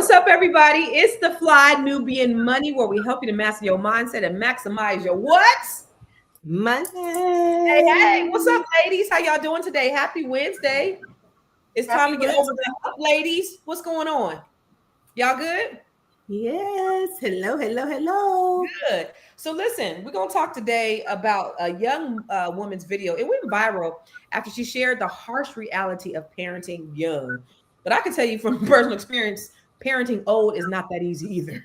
What's up, everybody? It's the Fly Nubian Money, where we help you to master your mindset and maximize your what? Money. Hey, what's up, ladies? How y'all doing today? Happy Wednesday. It's time to get over the hump, ladies. What's going on? Y'all good? Yes. Hello. Good. So listen, we're going to talk today about a young woman's video. It went viral after she shared the harsh reality of parenting young. But I can tell you from personal experience, parenting old is not that easy either.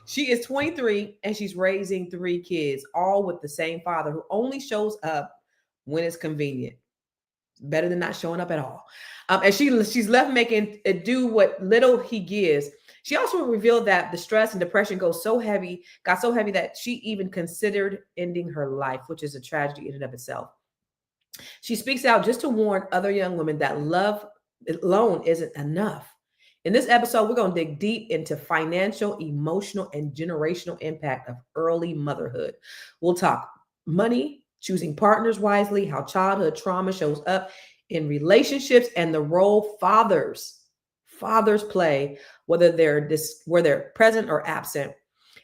She is 23 and she's raising 3 kids, all with the same father who only shows up when it's convenient. Better than not showing up at all. And she's left making it do what little he gives. She also revealed that the stress and depression got so heavy that she even considered ending her life, which is a tragedy in and of itself. She speaks out just to warn other young women that love alone isn't enough. In this episode, we're going to dig deep into financial, emotional, and generational impact of early motherhood. We'll talk money, choosing partners wisely, how childhood trauma shows up in relationships, and the role fathers play, whether they're present or absent.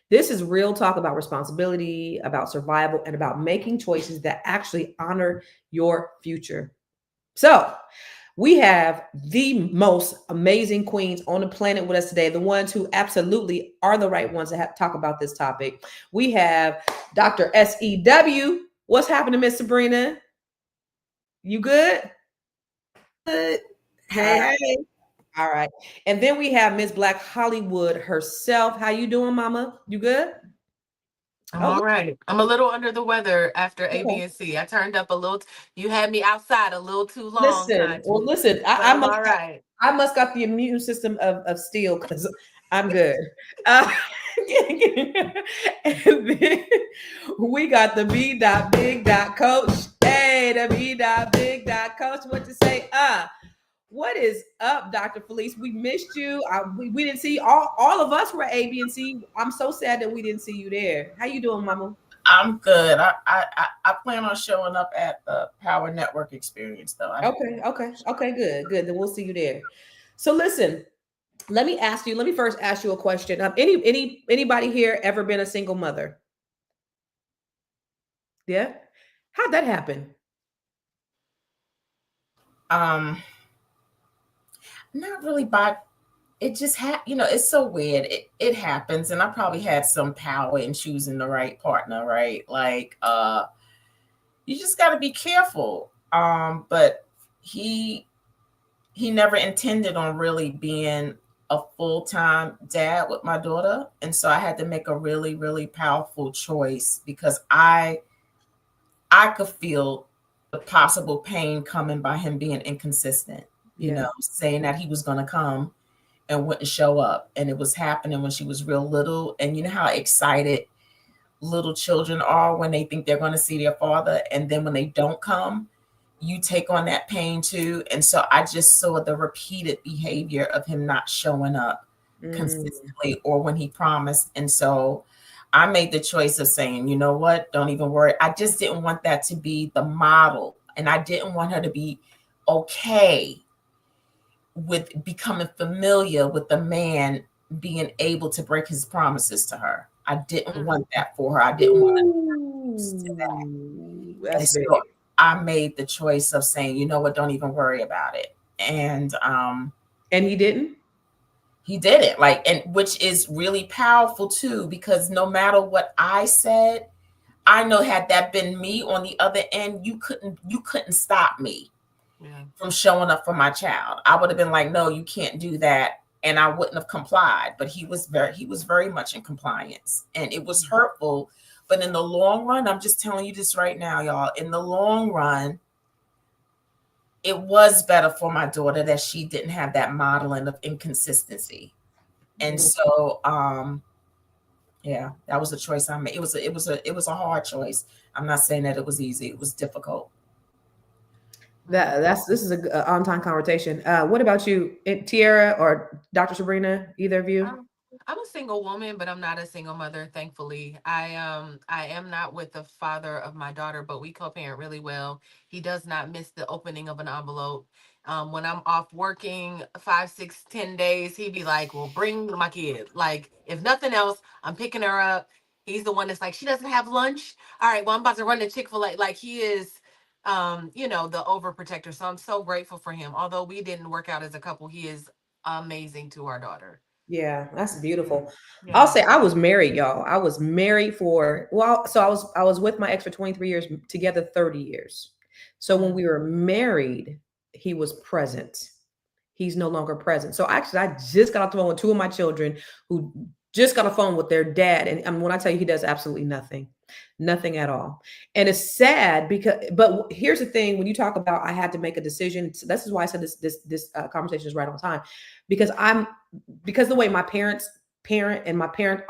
This is real talk about responsibility, about survival, and about making choices that actually honor your future. So, we have the most amazing queens on the planet with us today, the ones who absolutely are the right ones to talk about this topic. We have Dr. SEW. What's happening, Miss Sabrina? You good? Good. All Hey, right. hey. All right. And then we have Miss Black Hollywood herself. How you doing, Mama? You good? I'm Oh, all right. I'm a little under the weather after A, B, okay. and C. I turned up a little. You had me outside a little too long, Well, Conti, listen. but I'm all right. I must got the immune system of steel because I'm good. Uh, and then we got the B. Coach. Hey, the B. Coach. What to say? What is up, Dr. Felice? We missed you. We didn't see you. All of us were A, B, and C. I'm so sad that we didn't see you there. How you doing, Mama? I'm good. I plan on showing up at the Power Network experience though. Okay, good. Then we'll see you there. So listen, let me first ask you a question. Anybody here ever been a single mother? Yeah? How'd that happen? Not really by it just it's so weird. It happens, and I probably had some power in choosing the right partner, right? Like you just got to be careful. But he never intended on really being a full-time dad with my daughter, and so I had to make a really really powerful choice because I could feel the possible pain coming by him being inconsistent, saying that he was going to come and wouldn't show up. And it was happening when she was real little. And you know how excited little children are when they think they're going to see their father. And then when they don't come, you take on that pain too. And so I just saw the repeated behavior of him not showing up consistently or when he promised. And so I made the choice of saying, you know what, don't even worry. I just didn't want that to be the model. And I didn't want her to be okay with becoming familiar with the man being able to break his promises to her. I didn't want that for her. I didn't want to do that. That's big. So I made the choice of saying, you know what, don't even worry about it. And he didn't? He did it, like, and which is really powerful too, because no matter what I said, I know had that been me on the other end, you couldn't stop me from showing up for my child. I would have been like, no, you can't do that, and I wouldn't have complied. But he was very much in compliance, and it was hurtful. But in the long run, I'm just telling you this right now, y'all. In the long run, it was better for my daughter that she didn't have that modeling of inconsistency. And so yeah, that was a choice I made. It was a hard choice. I'm not saying that it was easy. It was difficult. This is a on-time conversation. What about you, Tiara or Dr. Sabrina? Either of you? I'm a single woman, but I'm not a single mother, thankfully. I am not with the father of my daughter, but we co-parent really well. He does not miss the opening of an envelope. When I'm off working 5, 6, 10 days, he'd be like, well, bring my kid. Like, if nothing else, I'm picking her up. He's the one that's like, she doesn't have lunch. All right, well, I'm about to run to Chick-fil-A. Like, he is, the overprotector. So I'm so grateful for him. Although we didn't work out as a couple, he is amazing to our daughter. Yeah, that's beautiful. Yeah. I'll say I was married, y'all. I was married so I was with my ex for 23 years, together 30 years. So when we were married, he was present. He's no longer present. So actually, I just got off the phone with two of my children who just got a phone with their dad. And when I tell you, he does absolutely nothing, nothing at all. And it's sad but here's the thing: when you talk about, I had to make a decision. So this is why I said this conversation is right on time, because the way my parents parent and my parents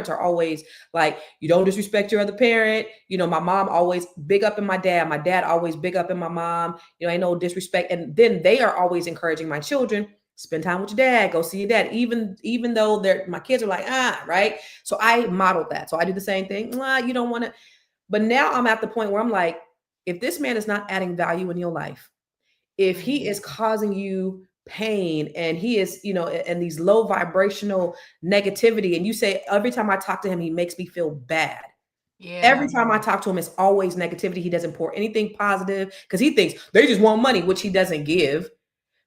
are always like, you don't disrespect your other parent. My mom always big up in my dad always big up in my mom. Ain't no disrespect. And then they are always encouraging my children, spend time with your dad, go see your dad, even though my kids are like, right. So I modeled that. So I do the same thing. You don't want to. But now I'm at the point where I'm like, if this man is not adding value in your life, if he is causing you pain and he is, and these low vibrational negativity, and you say, every time I talk to him, he makes me feel bad. Yeah. Every time I talk to him, it's always negativity. He doesn't pour anything positive because he thinks they just want money, which he doesn't give.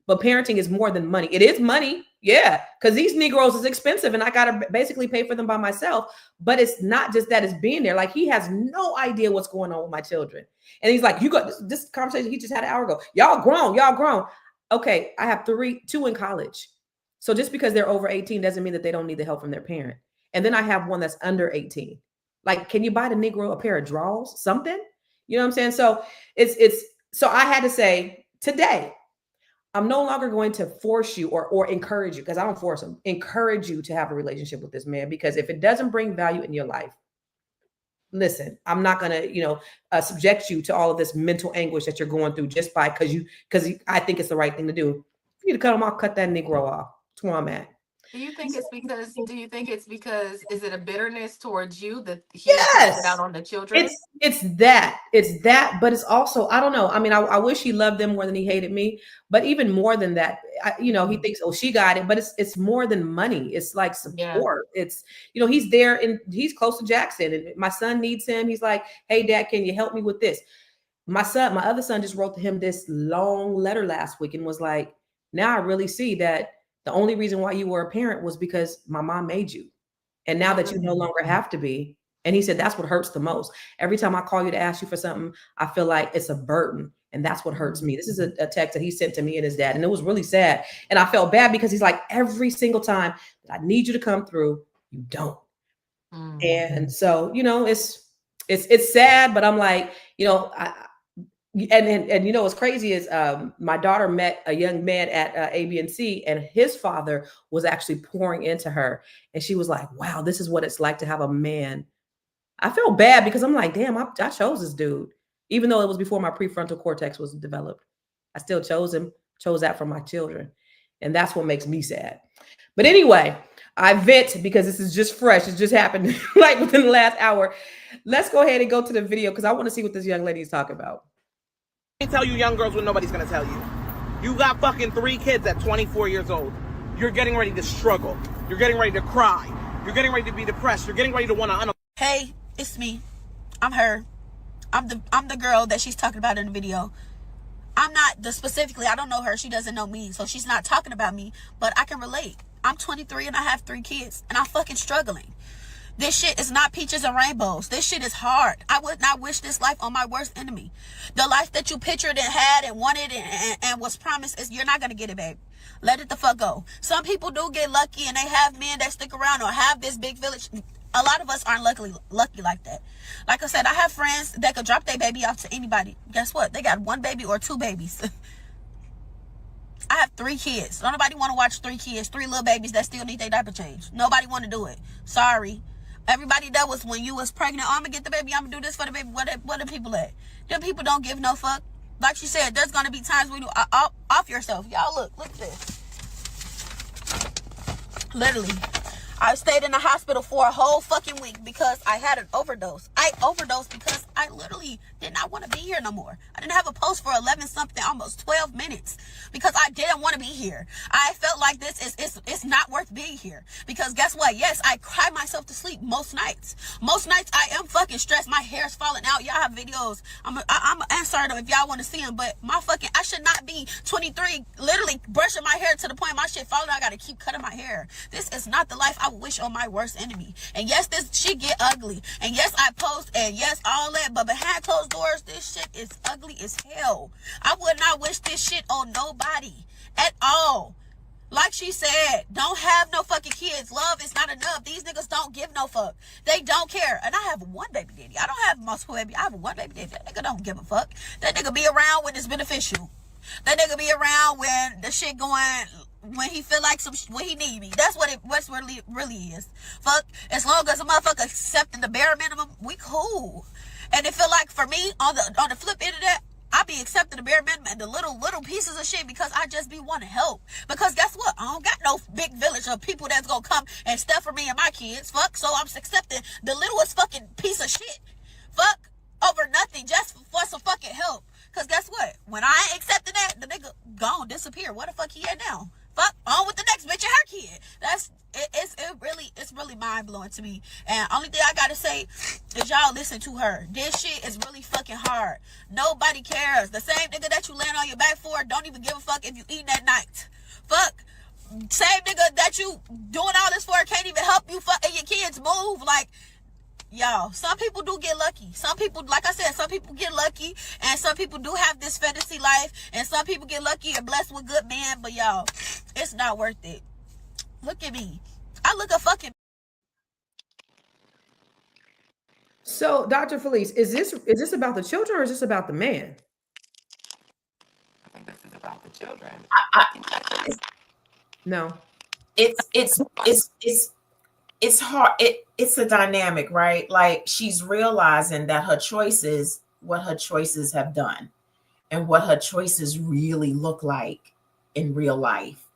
But parenting is more than money. It is money. Yeah. Because these Negroes is expensive and I got to basically pay for them by myself. But it's not just that, it's being there. Like, he has no idea what's going on with my children. And he's like, you got this conversation he just had an hour ago. Y'all grown. Okay. I have two in college. So just because they're over 18 doesn't mean that they don't need the help from their parent. And then I have one that's under 18. Like, can you buy the Negro a pair of drawers? Something? You know what I'm saying? So so I had to say, today, I'm no longer going to force you or encourage you, because I don't force them, encourage you to have a relationship with this man, because if it doesn't bring value in your life, listen, I'm not going to, subject you to all of this mental anguish that you're going through just because I think it's the right thing to do. If you need to cut him off, cut that Negro off. That's where I'm at. Do you think it's because is it a bitterness towards you that he Yes. takes it out on the children? It's that, but it's also, I don't know. I mean, I wish he loved them more than he hated me, but even more than that, he thinks, oh, she got it, but it's more than money. It's like support. Yeah. It's, he's there and he's close to Jackson, and my son needs him. He's like, hey, Dad, can you help me with this? My other son just wrote to him this long letter last week and was like, now I really see that the only reason why you were a parent was because my mom made you. And now that you no longer have to be. And he said, that's what hurts the most. Every time I call you to ask you for something, I feel like it's a burden. And that's what hurts me. This is a text that he sent to me and his dad. And it was really sad. And I felt bad because he's like, every single time that I need you to come through, you don't. Mm-hmm. And so, it's sad, but I'm like, and what's crazy is my daughter met a young man at ABC, and his father was actually pouring into her, and she was like, wow, this is what it's like to have a man. I felt bad because I'm like, damn, I chose this dude, even though it was before my prefrontal cortex was developed. I still chose that for my children, and that's what makes me sad. But anyway, I vent because this is just fresh. It just happened like within the last hour. Let's go ahead and go to the video because I want to see what this young lady is talking about. I tell you young girls what nobody's going to tell you. You got fucking 3 kids at 24 years old. You're getting ready to struggle. You're getting ready to cry. You're getting ready to be depressed. You're getting ready to want to... Hey, it's me. I'm her. I'm the girl that she's talking about in the video. I'm not specifically, I don't know her. She doesn't know me. So she's not talking about me, but I can relate. I'm 23 and I have 3 kids and I'm fucking struggling. This shit is not peaches and rainbows. This shit is hard. I would not wish this life on my worst enemy. The life that you pictured and had and wanted and was promised, you're not going to get it, babe. Let it the fuck go. Some people do get lucky and they have men that stick around or have this big village. A lot of us aren't lucky like that. Like I said, I have friends that could drop their baby off to anybody. Guess what? They got 1 baby or 2 babies. I have 3 kids. Don't nobody want to watch 3 kids, 3 little babies that still need their diaper change. Nobody want to do it. Sorry. Everybody that was when you was pregnant, oh, I'm going to get the baby, I'm going to do this for the baby. What are people at? Them people don't give no fuck. Like she said, there's going to be times when you off yourself. Y'all look at this. Literally. I stayed in the hospital for a whole fucking week because I had an overdose. I overdosed because I literally did not want to be here no more. I didn't have a post for 11 something, almost 12 minutes, because I didn't want to be here. I felt like this is it's not worth being here, because guess what? Yes, I cry myself to sleep most nights. Most nights I am fucking stressed. My hair's falling out. Y'all have videos. I'm insert them if y'all want to see them. But I should not be 23, literally brushing my hair to the point my shit falling. I gotta keep cutting my hair. This is not the life I wish on my worst enemy. And yes, this shit get ugly. And yes, I post, and yes, all that. But behind closed doors, this shit is ugly as hell. I would not wish this shit on nobody at all. Like she said, don't have no fucking kids. Love is not enough. These niggas don't give no fuck. They don't care. And I have one baby daddy. I don't have multiple baby. I have one baby daddy. That nigga don't give a fuck. That nigga be around when it's beneficial. That nigga be around when the shit going, when he feel like when he need me. That's what really is. Fuck, as long as a motherfucker accepting the bare minimum, we cool. And it feel like for me, on the flip end of that, I be accepting the bare minimum and the little pieces of shit, because I just be wanting help. Because guess what? I don't got no big village of people that's gonna come and stuff for me and my kids. Fuck, so I'm accepting the littlest fucking piece of shit. Fuck, over nothing, just for some fucking help. Because guess what? When I ain't accepting that, the nigga gone, disappear. Where the fuck he at now? Fuck, on with the next bitch and her kid. It's really mind blowing to me. And only thing I gotta say is y'all listen to her. This shit is really fucking hard. Nobody cares. The same nigga that you land on your back for don't even give a fuck if you eating at night. Fuck. Same nigga that you doing all this for can't even help you fucking your kids move. Like, y'all, some people do get lucky. Some people, like I said, some people get lucky, and some people do have this fantasy life, and some people get lucky and blessed with good men. But y'all, it's not worth it. Look at me. I look a fucking. So, Dr. Felice, is this about the children, or is this about the man? I think this is about the children. No. It's hard. It's a dynamic, right? Like, she's realizing that what her choices have done, and what her choices really look like in real life.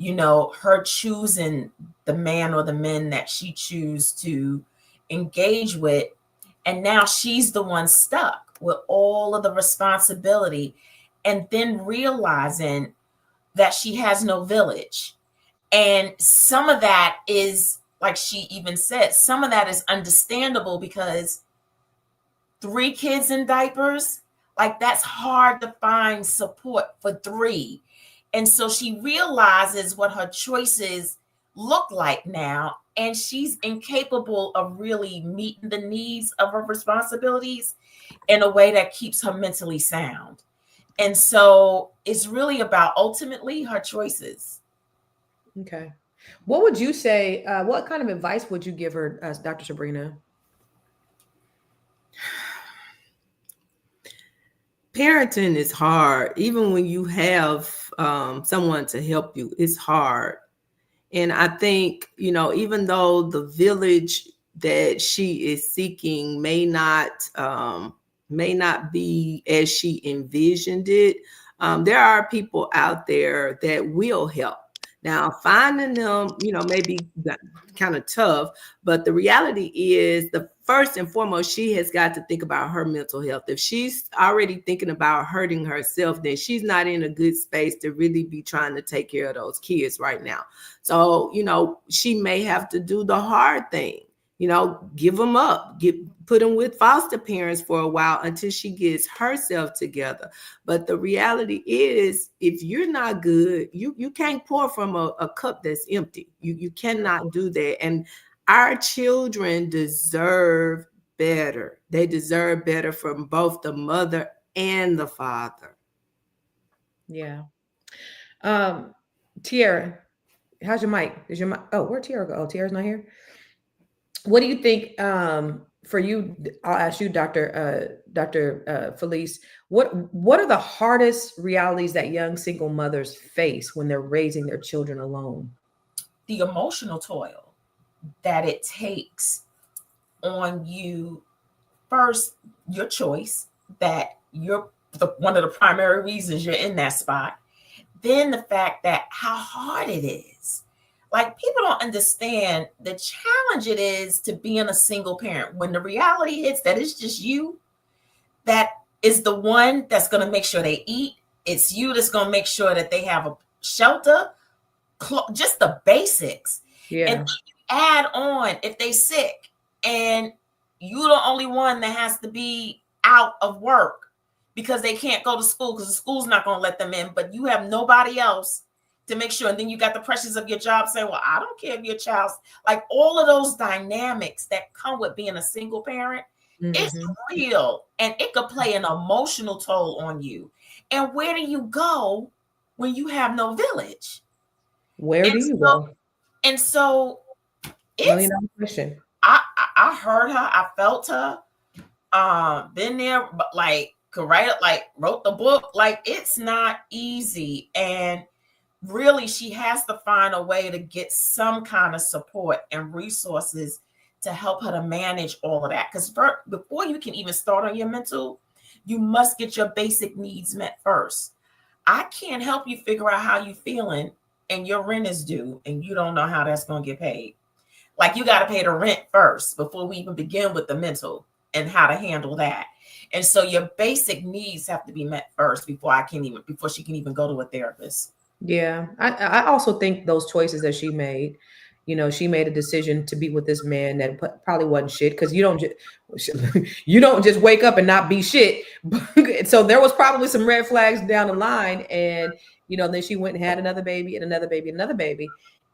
You know, her choosing the man or the men that she chooses to engage with, and now she's the one stuck with all of the responsibility, and then realizing that she has no village. And some of that is, like she even said, some of that is understandable, because 3 kids in diapers, like, that's hard to find support for 3. And so she realizes what her choices look like now, and she's incapable of really meeting the needs of her responsibilities in a way that keeps her mentally sound. And so it's really about ultimately her choices. Okay. What would you say? What kind of advice would you give her, Dr. Sabrina? Parenting is hard. Even when you have someone to help you, it's hard. And I think, even though the village that she is seeking may not be as she envisioned it, there are people out there that will help. Now, finding them, may be kind of tough, but the reality is, the first and foremost, she has got to think about her mental health. If she's already thinking about hurting herself, then she's not in a good space to really be trying to take care of those kids right now. So, she may have to do the hard thing, give them up, put them with foster parents for a while until she gets herself together. But the reality is, if you're not good, you can't pour from a cup that's empty. You cannot do that. And our children deserve better. They deserve better from both the mother and the father. Yeah. Tiara, how's your mic? Is your mic? Oh, where'd Tiara go? Oh, Tiara's not here. What do you think? For you, I'll ask you, Dr. Felice. What are the hardest realities that young single mothers face when they're raising their children alone? The emotional toil that it takes on you. First, your choice, that you're one of the primary reasons you're in that spot. Then the fact that how hard it is. Like, people don't understand the challenge it is to being a single parent. When the reality hits that it's just you that is the one that's going to make sure they eat. It's you that's going to make sure that they have a shelter, just the basics. Yeah. And add on if they sick and you're the only one that has to be out of work because they can't go to school because the school's not going to let them in, but you have nobody else to make sure. And then you got the pressures of your job saying, well, I don't care if your child's like all of those dynamics that come with being a single parent. It's real, and it could play an emotional toll on you. And where do you go when you have no village? Where do you go? And so it's $1 million question. I heard her, I felt her, been there, but like could write it, like wrote the book. Like it's not easy. And really she has to find a way to get some kind of support and resources to help her to manage all of that. Because before you can even start on your mental, you must get your basic needs met first. I can't help you figure out how you're feeling and your rent is due and you don't know how that's going to get paid. Like you got to pay the rent first before we even begin with the mental and how to handle that. And so your basic needs have to be met first before she can even go to a therapist. Yeah. I also think those choices that she made, you know, she made a decision to be with this man that probably wasn't shit, because you don't just wake up and not be shit. So there was probably some red flags down the line, and you know, then she went and had another baby and another baby and another baby,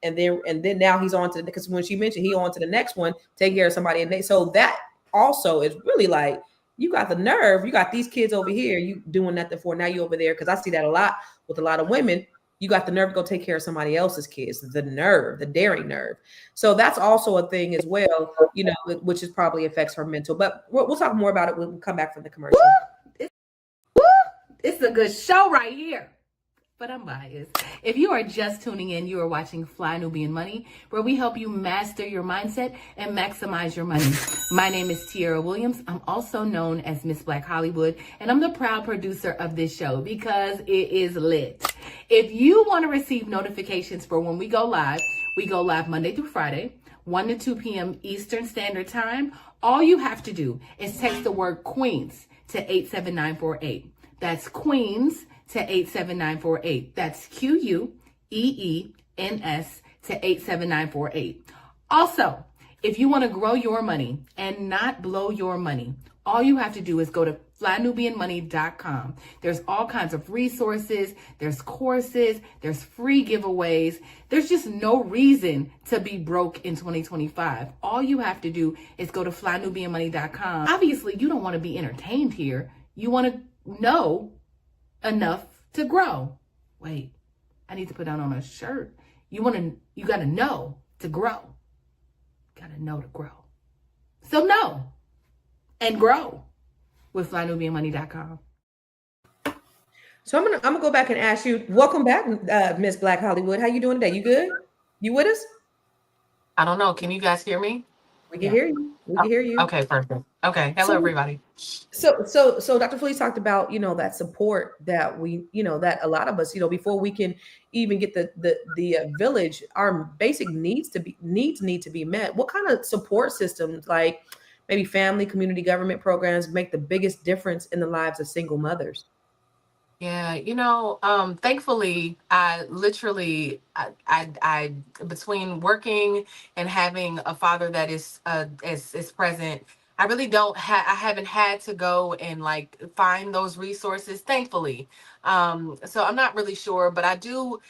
and then now he's on to, because when she mentioned he on to the next one, take care of somebody, and so that also is really like, you got the nerve, you got these kids over here, you doing nothing for, now you over there, because I see that a lot with a lot of women. You got the nerve to go take care of somebody else's kids, the nerve, the daring nerve. So that's also a thing as well, you know, which is probably affects her mental. But we'll talk more about it when we come back from the commercial. It's a good show right here. But I'm biased. If you are just tuning in, you are watching Fly Nubian Money, where we help you master your mindset and maximize your money. My name is Tiara Williams. I'm also known as Miss Black Hollywood, and I'm the proud producer of this show because it is lit. If you want to receive notifications for when we go live Monday through Friday, 1 to 2 p.m. Eastern Standard Time. All you have to do is text the word Queens to 87948. That's Queens to 87948. That's QUEENS to 87948. Also, if you want to grow your money and not blow your money, all you have to do is go to flynubianmoney.com. There's all kinds of resources, there's courses, there's free giveaways. There's just no reason to be broke in 2025. All you have to do is go to flynubianmoney.com. Obviously, you don't want to be entertained here. You want to know enough to grow. Wait, I need to put that on a shirt. You got to know to grow. Got to know to grow. So know and grow with flynubianmoney.com. So I'm gonna go back and ask you, welcome back, Miss Black Hollywood. How you doing today? You good? You with us? I don't know. Can you guys hear me? We can hear you. We can hear you. Okay, perfect. Okay. Hello, everybody. So Dr. Felice talked about, you know, that support that we, you know, that a lot of us, you know, before we can even get the village, our basic needs need to be met. What kind of support systems, like maybe family, community, government programs, make the biggest difference in the lives of single mothers? Yeah, you know, thankfully, I literally, I between working and having a father that is present, I really I haven't had to go and like find those resources, thankfully. So I'm not really sure, but I do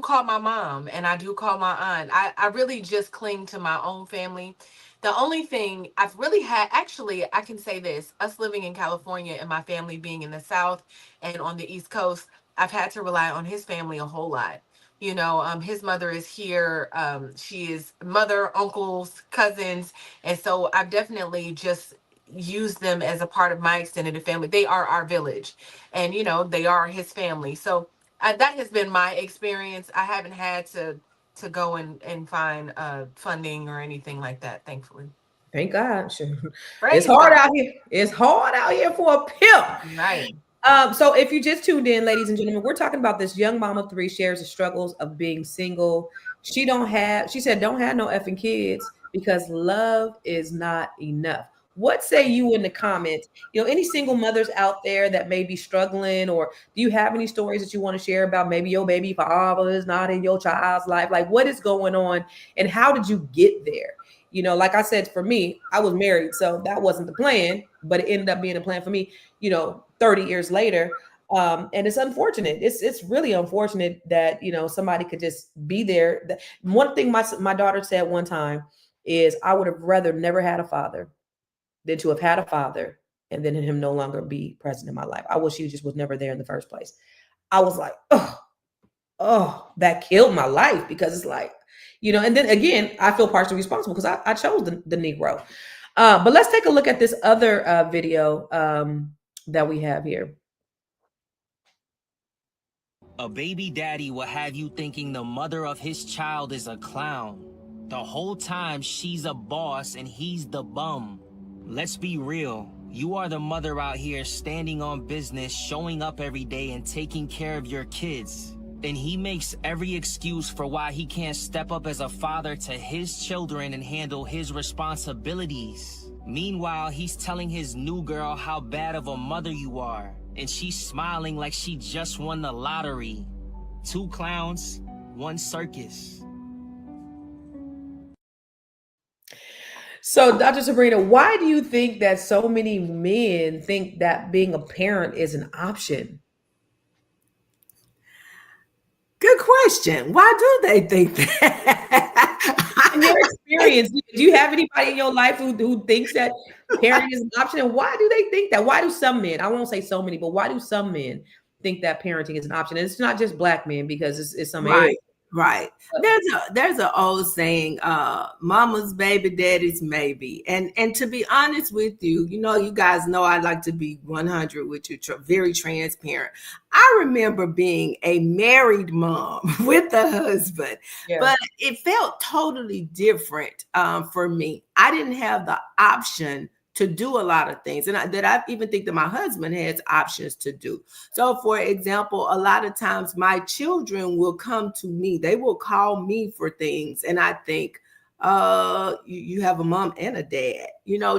call my mom and I do call my aunt. I really just cling to my own family. The only thing I've really had, actually, I can say this, us living in California and my family being in the South and on the East Coast, I've had to rely on his family a whole lot. You know, his mother is here. She is mother, uncles, cousins. And so I've definitely just used them as a part of my extended family. They are our village and, you know, they are his family. So that has been my experience. I haven't had to go and find funding or anything like that, thankfully. Thank God. Praise It's hard God. out here. It's hard out here for a pimp. Right. So if you just tuned in, ladies and gentlemen, we're talking about this young mom of 3 shares the struggles of being single. She said, don't have no effing kids because love is not enough. What say you in the comments? Any single mothers out there that may be struggling, or do you have any stories that you want to share about maybe your baby father is not in your child's life? Like, what is going on, and how did you get there? Like I said, for me, I was married, so that wasn't the plan, but it ended up being a plan for me, 30 years later. And it's unfortunate. It's really unfortunate that, somebody could just be there. One thing my daughter said one time is, I would have rather never had a father than to have had a father and then him no longer be present in my life. I wish he just was never there in the first place. I was like, oh, that killed my life, because it's like, and then again, I feel partially responsible because I chose the Negro. But let's take a look at this other video that we have here. A baby daddy will have you thinking the mother of his child is a clown. The whole time she's a boss and he's the bum. Let's be real. You are the mother out here standing on business, showing up every day and taking care of your kids. And he makes every excuse for why he can't step up as a father to his children and handle his responsibilities. Meanwhile, he's telling his new girl how bad of a mother you are, and she's smiling like she just won the lottery. 2 clowns, 1 circus. So, Dr. Sabrina, why do you think that so many men think that being a parent is an option? Good question. Why do they think that? In your experience, do you have anybody in your life who thinks that parenting is an option? And why do they think that? Why do some men, I won't say so many, but why do some men think that parenting is an option? And it's not just Black men, because it's some areas. Right. There's an old saying, mama's baby, daddy's maybe. And to be honest with you, you guys know I like to be 100 with you, very transparent. I remember being a married mom with a husband, but it felt totally different for me. I didn't have the option to do a lot of things, and I even think that my husband has options to do. So, for example, a lot of times my children will come to me. They will call me for things, and I think, you have a mom and a dad.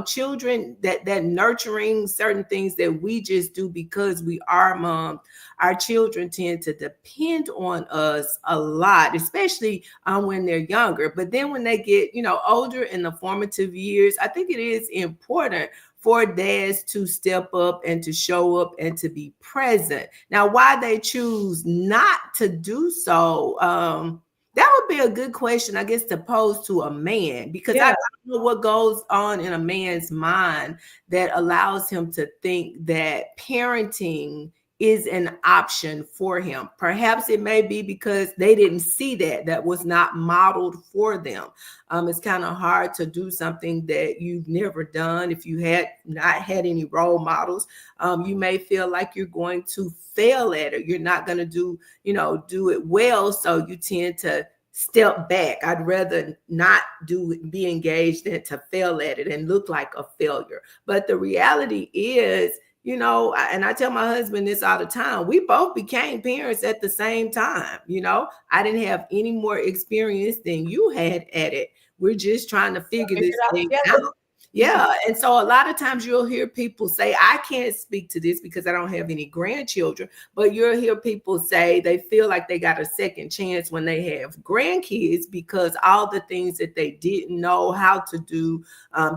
Children that nurturing certain things that we just do because we are mom. Our children tend to depend on us a lot, especially when they're younger. But then when they get, older in the formative years, I think it is important for dads to step up and to show up and to be present. Now, why they choose not to do so, that would be a good question, I guess, to pose to a man, because I don't know what goes on in a man's mind that allows him to think that parenting is an option for him. Perhaps it may be because they didn't see that was not modeled for them. It's kind of hard to do something that you've never done. If you had not had any role models, you may feel like you're going to fail at it. You're not going to do it well. So you tend to step back. I'd rather not be engaged than to fail at it and look like a failure. But the reality is, and I tell my husband this all the time, we both became parents at the same time. I didn't have any more experience than you had at it. We're just trying to figure this thing out. Yeah. And so a lot of times you'll hear people say, I can't speak to this because I don't have any grandchildren, but you'll hear people say they feel like they got a second chance when they have grandkids because all the things that they didn't know how to do,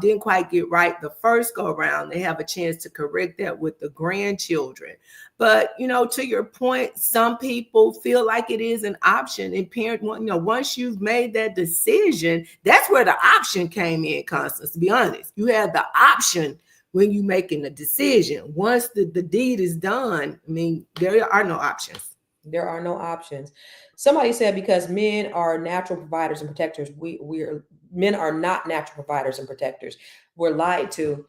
didn't quite get right the first go around, they have a chance to correct that with the grandchildren. But, to your point, some people feel like it is an option. And once you've made that decision, that's where the option came in, Constance, to be honest. You have the option when you're making the decision. Once the deed is done, there are no options. There are no options. Somebody said because men are natural providers and protectors, men are not natural providers and protectors. We're lied to.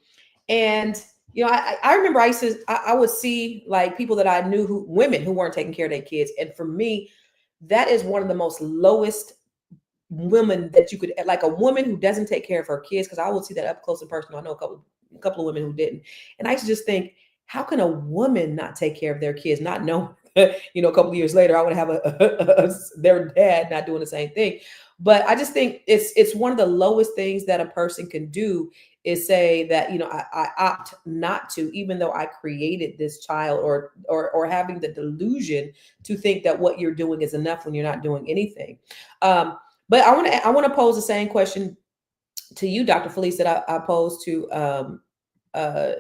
And I remember I would see like people that I knew women who weren't taking care of their kids. And for me, that is one of the most lowest women that you could, like a woman who doesn't take care of her kids. Cause I would see that up close and personal. I know a couple of women who didn't. And I used to just think, how can a woman not take care of their kids? Not knowing, a couple of years later, I would have their dad not doing the same thing. But I just think it's one of the lowest things that a person can do is say that, I opt not to, even though I created this child, or having the delusion to think that what you're doing is enough when you're not doing anything. But I want to pose the same question to you, Dr. Felice, that I posed to uh, uh,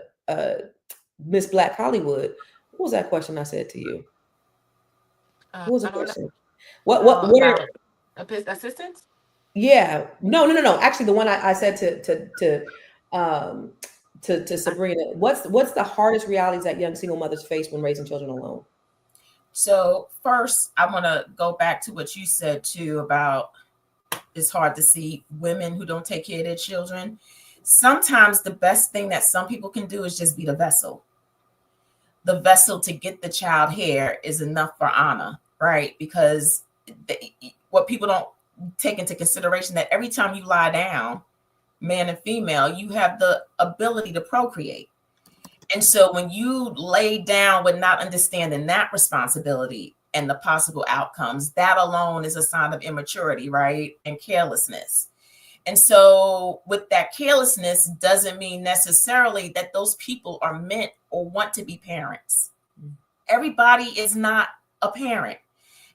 Miss Black Hollywood. What was that question I said to you? What was the I don't know. question? What are, About assistance. yeah, no. Actually, the one I said um to Sabrina, what's the hardest realities that young single mothers face when raising children alone? So first, I want to go back to what you said too about it's hard to see women who don't take care of their children. Sometimes the best thing that some people can do is just be the vessel. The vessel to get the child here is enough for Anna, right? Because what people don't take into consideration, that every time you lie down, man and female, you have the ability to procreate. And so when you lay down with not understanding that responsibility and the possible outcomes, that alone is a sign of immaturity, right? And carelessness. And so with that carelessness doesn't mean necessarily that those people are meant or want to be parents. Everybody is not a parent,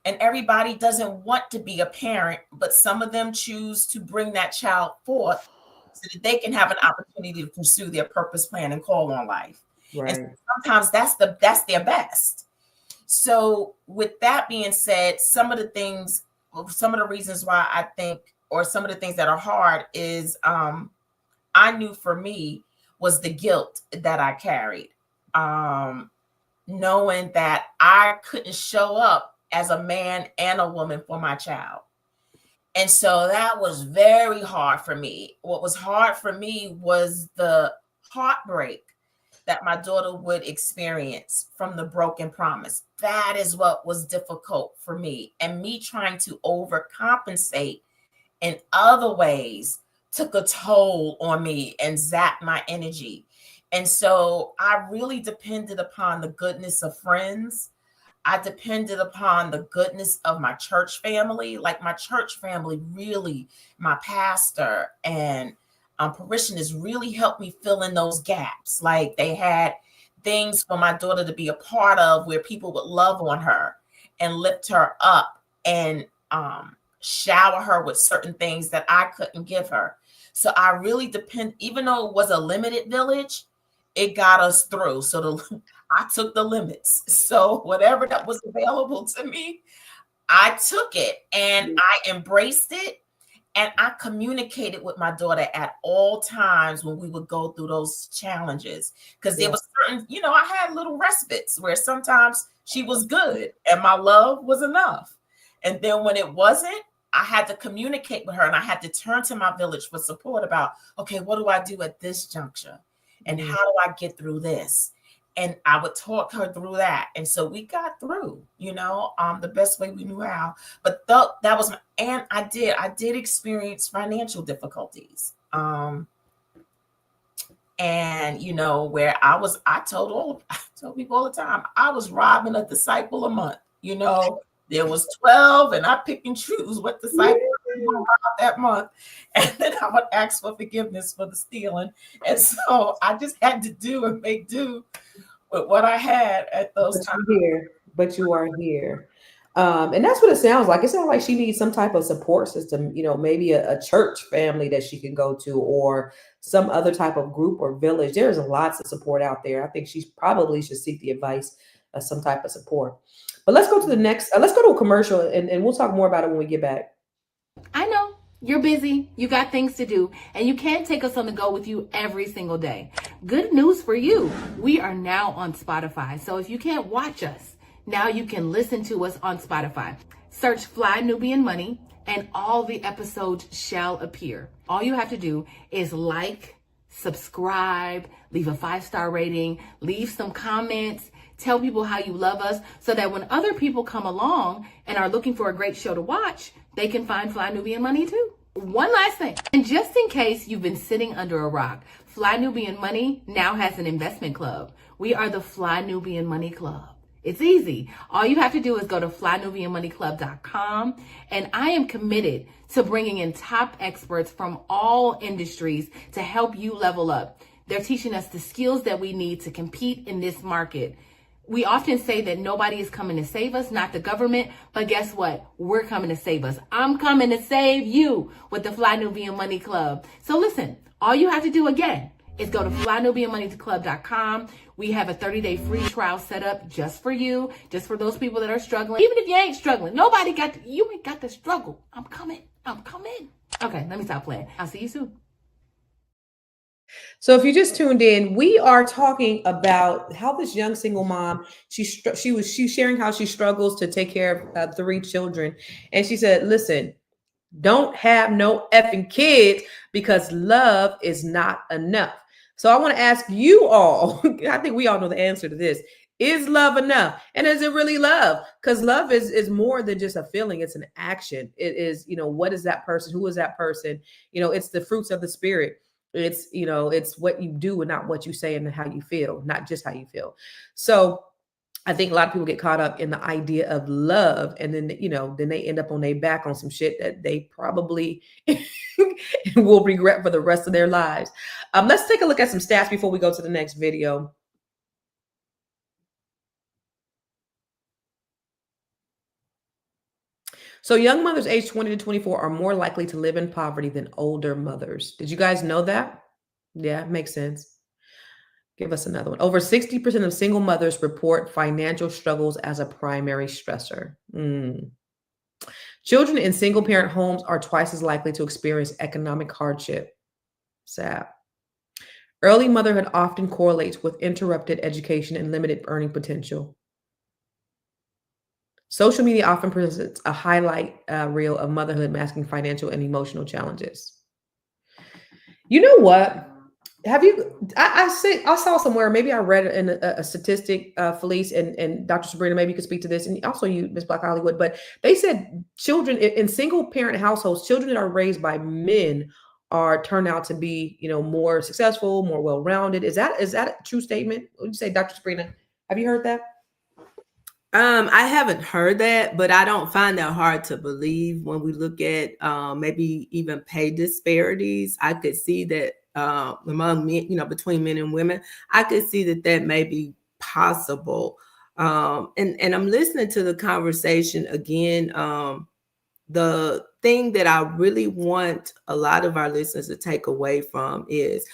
and everybody doesn't want to be a parent, but some of them choose to bring that child forth so that they can have an opportunity to pursue their purpose, plan, and call on life. Right. And sometimes that's their best. So with that being said, some of the reasons why I think, or some of the things that are hard is I knew for me was the guilt that I carried. Knowing that I couldn't show up as a man and a woman for my child. And so that was very hard for me. What was hard for me was the heartbreak that my daughter would experience from the broken promise. That is what was difficult for me. And me trying to overcompensate in other ways took a toll on me and zapped my energy. And so I really depended upon the goodness of friends. I depended upon the goodness of my church family. Like my church family really, my pastor and parishioners really helped me fill in those gaps. Like they had things for my daughter to be a part of where people would love on her and lift her up and shower her with certain things that I couldn't give her. So I really depend, even though it was a limited village, it got us through. So I took the limits. So whatever that was available to me, I took it and I embraced it. And I communicated with my daughter at all times when we would go through those challenges. Because there was certain, I had little respites where sometimes she was good and my love was enough. And then when it wasn't, I had to communicate with her and I had to turn to my village for support about, okay, what do I do at this juncture? And how do I get through this? And I would talk her through that. And so we got through, the best way we knew how. But that was, and I did experience financial difficulties. And, where I told people all the time, I was robbing a disciple a month. There was 12 and I pick and choose what disciple that month. And then I would ask for forgiveness for the stealing. And so I just had to do and make do with what I had at those times. But you are here. And that's what it sounds like. It sounds like she needs some type of support system, maybe a church family that she can go to or some other type of group or village. There's lots of support out there. I think she probably should seek the advice of some type of support. But let's go to the next. Let's go to a commercial and we'll talk more about it when we get back. I know you're busy, you got things to do, and you can't take us on the go with you every single day. Good news for you. We are now on Spotify. So if you can't watch us, now you can listen to us on Spotify. Search Fly Nubian Money and all the episodes shall appear. All you have to do is like, subscribe, leave a 5-star rating, leave some comments, tell people how you love us so that when other people come along and are looking for a great show to watch, they can find Fly Nubian Money too. One last thing, and just in case you've been sitting under a rock, Fly Nubian Money now has an investment club. We are the Fly Nubian Money Club. It's easy. All you have to do is go to flynubianmoneyclub.com, and I am committed to bringing in top experts from all industries to help you level up. They're teaching us the skills that we need to compete in this market. We often say that nobody is coming to save us, not the government, but guess what? We're coming to save us. I'm coming to save you with the Fly Nubian Money Club. So listen, all you have to do again is go to flynubianmoneyclub.com. We have a 30-day free trial set up just for you, just for those people that are struggling. Even if you ain't struggling, you ain't got to struggle. I'm coming. Okay, let me stop playing. I'll see you soon. So if you just tuned in, we are talking about how this young single mom, she's sharing how she struggles to take care of 3 children. And she said, listen, don't have no effing kids because love is not enough. So I want to ask you all, I think we all know the answer to this. Is love enough? And is it really love? Because love is more than just a feeling. It's an action. It is, what is that person? Who is that person? It's the fruits of the spirit. It's, it's what you do and not what you say and how you feel, not just how you feel. So I think a lot of people get caught up in the idea of love, and then, then they end up on their back on some shit that they probably will regret for the rest of their lives. Let's take a look at some stats before we go to the next video. So young mothers aged 20 to 24 are more likely to live in poverty than older mothers. Did you guys know that? Yeah, it makes sense. Give us another one. Over 60% of single mothers report financial struggles as a primary stressor. Children in single parent homes are twice as likely to experience economic hardship. Sad. Early motherhood often correlates with interrupted education and limited earning potential. Social media often presents a highlight reel of motherhood masking financial and emotional challenges. You know what? Have you? I saw somewhere. Maybe I read it in a statistic, Felice and Dr. Sabrina. Maybe you could speak to this, and also you, Ms. Black Hollywood. But they said children in single parent households, children that are raised by men turn out to be, more successful, more well rounded. Is that a true statement? What would you say, Dr. Sabrina? Have you heard that? I haven't heard that, but I don't find that hard to believe when we look at maybe even pay disparities. I could see that among men, between men and women, I could see that may be possible. And I'm listening to the conversation again. The thing that I really want a lot of our listeners to take away from is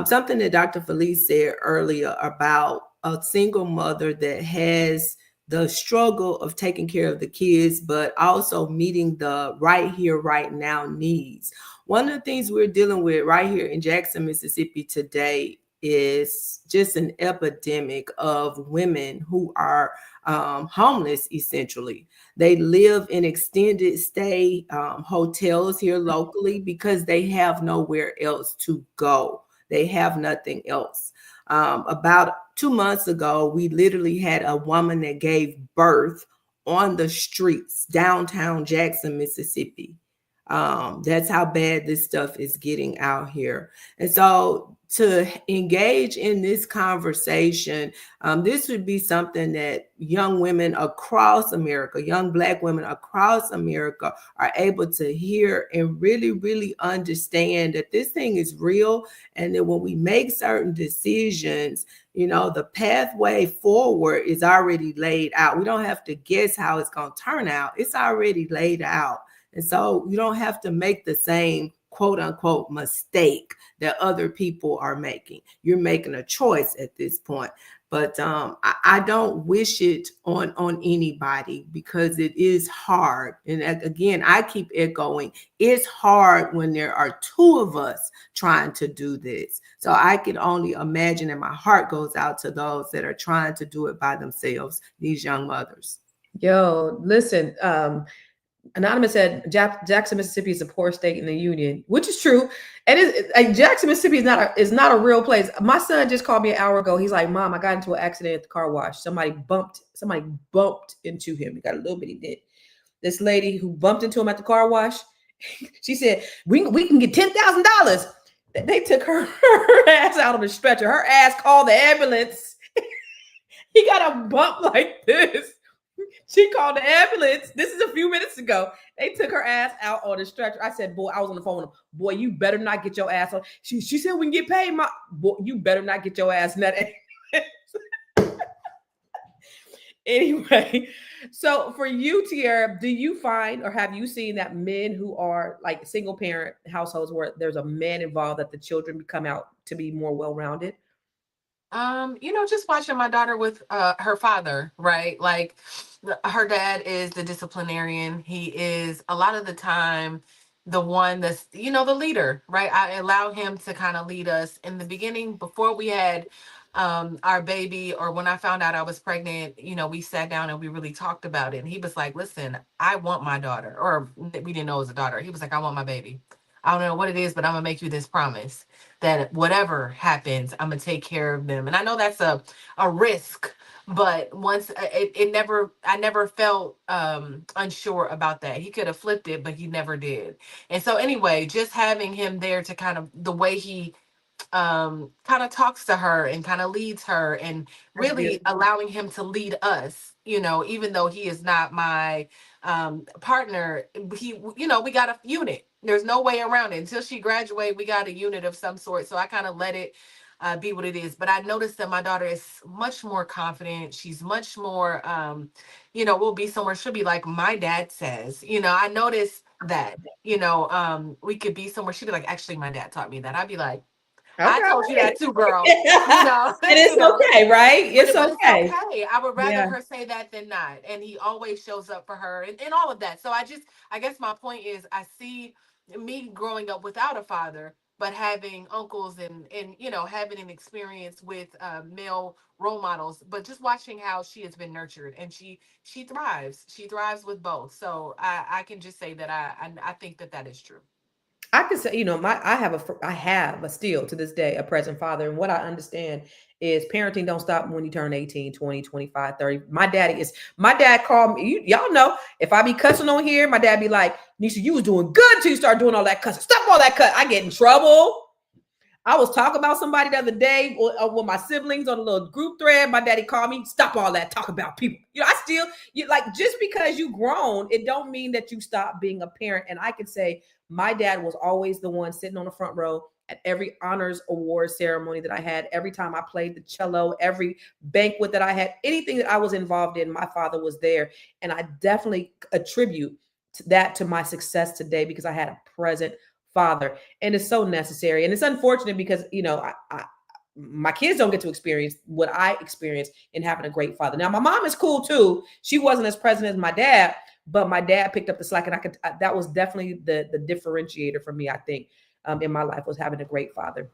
something that Dr. Felice said earlier about a single mother that has the struggle of taking care of the kids, but also meeting the right here, right now needs. One of the things we're dealing with right here in Jackson, Mississippi today is just an epidemic of women who are homeless, essentially. They live in extended stay hotels here locally because they have nowhere else to go. They have nothing else. About 2 months ago, we literally had a woman that gave birth on the streets, downtown Jackson, Mississippi. That's how bad this stuff is getting out here. And so to engage in this conversation, this would be something that young women across America, young Black women across America are able to hear and really, really understand that this thing is real. And that when we make certain decisions, the pathway forward is already laid out. We don't have to guess how it's going to turn out. It's already laid out. And so you don't have to make the same quote unquote mistake that other people are making. You're making a choice at this point. But I don't wish it on anybody because it is hard. And again, I keep echoing, it's hard when there are 2 of us trying to do this. So I can only imagine, and my heart goes out to those that are trying to do it by themselves, these young mothers. Yo, listen, Anonymous said Jackson, Mississippi is a poor state in the union, which is true. And Jackson, Mississippi is not a real place. My son just called me an hour ago. He's like, Mom, I got into an accident at the car wash. Somebody bumped into him. He got a little bitty dent. This lady who bumped into him at the car wash, she said, we can get $10,000. They took her ass out of the stretcher. Her ass called the ambulance. He got a bump like this. She called the ambulance. This is a few minutes ago. They took her ass out on the stretcher. I said, boy, I was on the phone with him. Boy, you better not get your ass on. She said we can get paid. My boy, you better not get your ass in that ambulance. Anyway, so for you, Tierra, do you find or have you seen that men who are like single parent households where there's a man involved that the children come out to be more well-rounded? Just watching my daughter with her father, right? Like her dad is the disciplinarian. He is a lot of the time the one that's, the leader, right? I allow him to kind of lead us. In the beginning, before we had our baby, or when I found out I was pregnant, we sat down and we really talked about it. And he was like, listen, I want my daughter. Or we didn't know it was a daughter. He was like, I want my baby. I don't know what it is, but I'm gonna make you this promise that whatever happens, I'm gonna take care of them. And I know that's a risk, but once I never felt unsure about that. He could have flipped it, but he never did. And so anyway, just having him there to kind of the way he kind of talks to her and kind of leads her, and really allowing him to lead us, even though he is not my partner. We got a unit. There's no way around it. Until she graduated, we got a unit of some sort. So I kind of let it be what it is. But I noticed that my daughter is much more confident. She's much more, we'll be somewhere. She'll be like, my dad says, I noticed that, we could be somewhere. She'd be like, actually, my dad taught me that. I'd be like, Okay. I told you that too, girl. And it's okay, right? It's okay. It's okay. I would rather her say that than not. And he always shows up for her and all of that. So I guess my point is, I see me growing up without a father, but having uncles and having an experience with male role models, but just watching how she has been nurtured, and she thrives. She thrives with both. So I can just say that I think that is true. I can say, I have a still to this day, a present father. And what I understand is parenting don't stop when you turn 18, 20, 25, 30. My dad called me, y'all know, if I be cussing on here, my dad be like, Nisha, you was doing good until you start doing all that cussing. Stop all that cuss. I get in trouble. I was talking about somebody the other day with my siblings on a little group thread. My daddy called me, stop all that talk about people. Just because you grown, it don't mean that you stop being a parent. And I could say my dad was always the one sitting on the front row at every honors award ceremony that I had. Every time I played the cello, every banquet that I had, anything that I was involved in, my father was there. And I definitely attribute that to my success today because I had a present father, and it's so necessary. And it's unfortunate because my kids don't get to experience what I experienced in having a great father. Now my mom is cool too. She wasn't as present as my dad, but my dad picked up the slack, and that was definitely the differentiator for me, I think, in my life, was having a great father.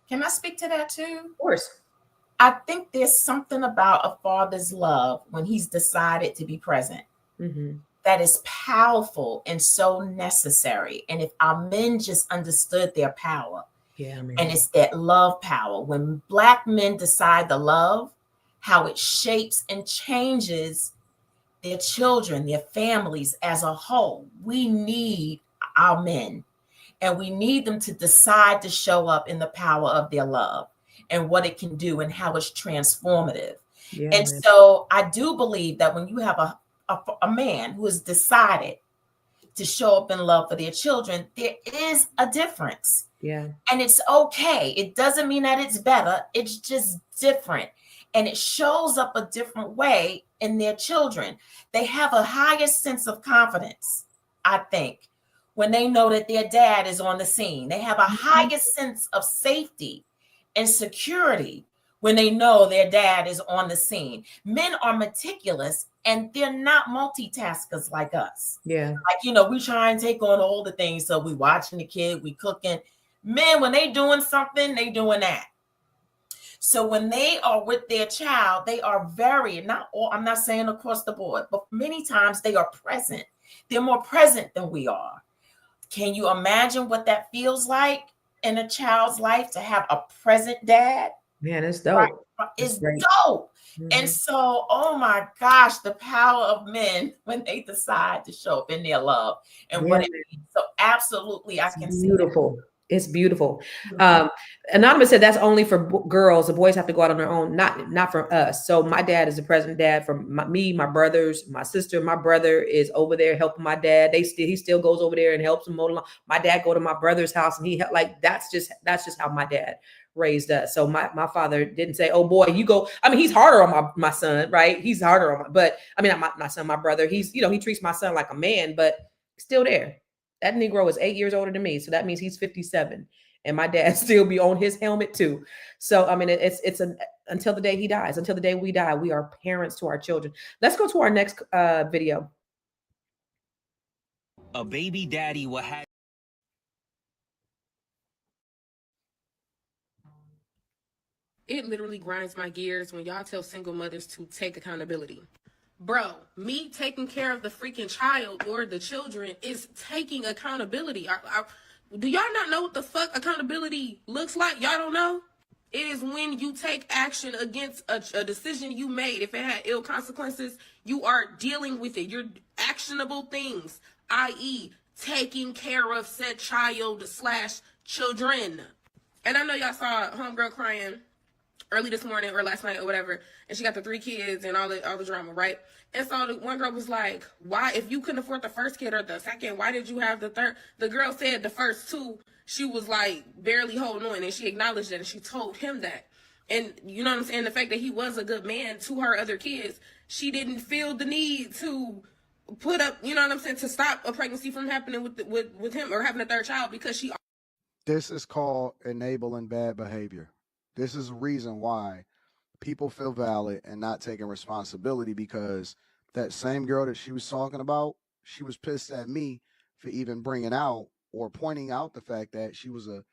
Can I speak to that too? Of course. I think there's something about a father's love when he's decided to be present. Mm-hmm. That is powerful and so necessary. And if our men just understood their power, and it's that love power, when Black men decide to love, how it shapes and changes their children, their families as a whole. We need our men, and we need them to decide to show up in the power of their love and what it can do and how it's transformative. So I do believe that when you have a man who has decided to show up in love for their children, there is a difference. Yeah. And it's okay. It doesn't mean that it's better. It's just different. And it shows up a different way in their children. They have a higher sense of confidence, I think, when they know that their dad is on the scene. They have a higher sense of safety and security when they know their dad is on the scene. Men are meticulous, and they're not multitaskers like us. Yeah. We try and take on all the things. So we watching the kid, we cooking. Men, when they doing something, they doing that. So when they are with their child, they are I'm not saying across the board, but many times they are present. They're more present than we are. Can you imagine what that feels like in a child's life to have a present dad? Man, it's dope. Right? It's dope. Mm-hmm. And so, oh my gosh, the power of men when they decide to show up in their love and what it means. So absolutely, I can see beautiful. It's beautiful. Anonymous said that's only for girls. The boys have to go out on their own, not for us. So my dad is the present dad for me, my brothers, my sister. My brother is over there helping my dad. He still goes over there and helps him mow the lawn. My dad go to my brother's house and he like that's just how my dad raised us. So my father didn't say, "Oh boy, you go." I mean, he's harder on my son, right? He's harder on but I mean, not my son, my brother. He's he treats my son like a man, but still there. That Negro is 8 years older than me, so that means he's 57, and my dad still be on his helmet too. So I mean, it's until the day he dies, until the day we die, we are parents to our children. Let's go to our next video. A baby daddy will have. It literally grinds my gears when y'all tell single mothers to take accountability. Bro, me taking care of the freaking child or the children is taking accountability. Do y'all not know what the fuck accountability looks like? Y'all don't know? It is when you take action against a decision you made. If it had ill consequences, you are dealing with it. You're actionable things, i.e. taking care of said child/children. And I know y'all saw homegirl crying early this morning or last night or whatever, and she got the 3 kids and all the drama, right? And so the one girl was like, why, if you couldn't afford the first kid or the second, why did you have the third? The girl said the first 2, she was like barely holding on, and she acknowledged that, and she told him that. And you know what I'm saying? The fact that he was a good man to her other kids, she didn't feel the need to put up, you know what I'm saying, to stop a pregnancy from happening with him or having a third child, because she. This is called enabling bad behavior. This is a reason why people feel valid and not taking responsibility, because that same girl that she was talking about, she was pissed at me for even bringing out or pointing out the fact that she was a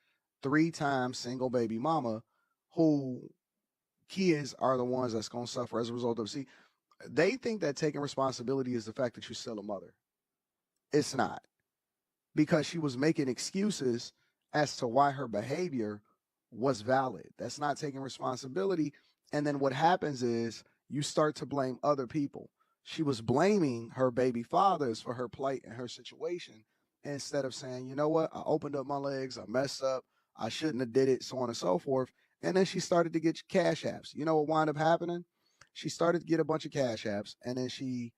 3-time single baby mama who kids are the ones that's going to suffer as a result of. See, they think that taking responsibility is the fact that you're still a mother. It's not, because she was making excuses as to why her behavior was valid. That's not taking responsibility. And then what happens is you start to blame other people. She was blaming her baby fathers for her plight and her situation, instead of saying, you know what, I opened up my legs, I messed up, I shouldn't have did it, so on and so forth. And then she started to get cash apps. You know what wound up happening? She started to get a bunch of cash apps, and then she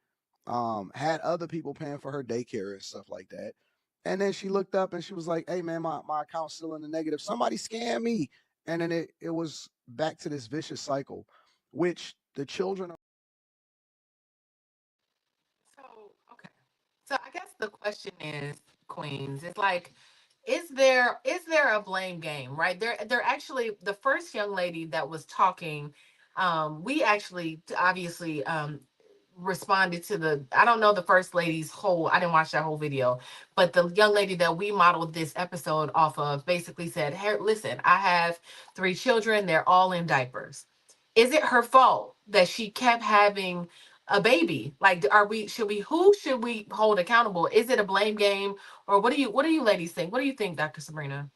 had other people paying for her daycare and stuff like that. And then she looked up and she was like, hey man, my account's still in the negative. Somebody scam me. And then it was back to this vicious cycle, which the children are. So, okay. So I guess the question is, Queens, it's like, is there a blame game, right? There actually, the first young lady that was talking, we actually obviously responded to I don't know the first lady's I didn't watch that whole video, but the young lady that we modeled this episode off of basically said, hey, listen, I have 3 children, they're all in diapers. Is it her fault that she kept having a baby? Like, who should we hold accountable? Is it a blame game, or what do you ladies think? What do you think, Dr. Sabrina?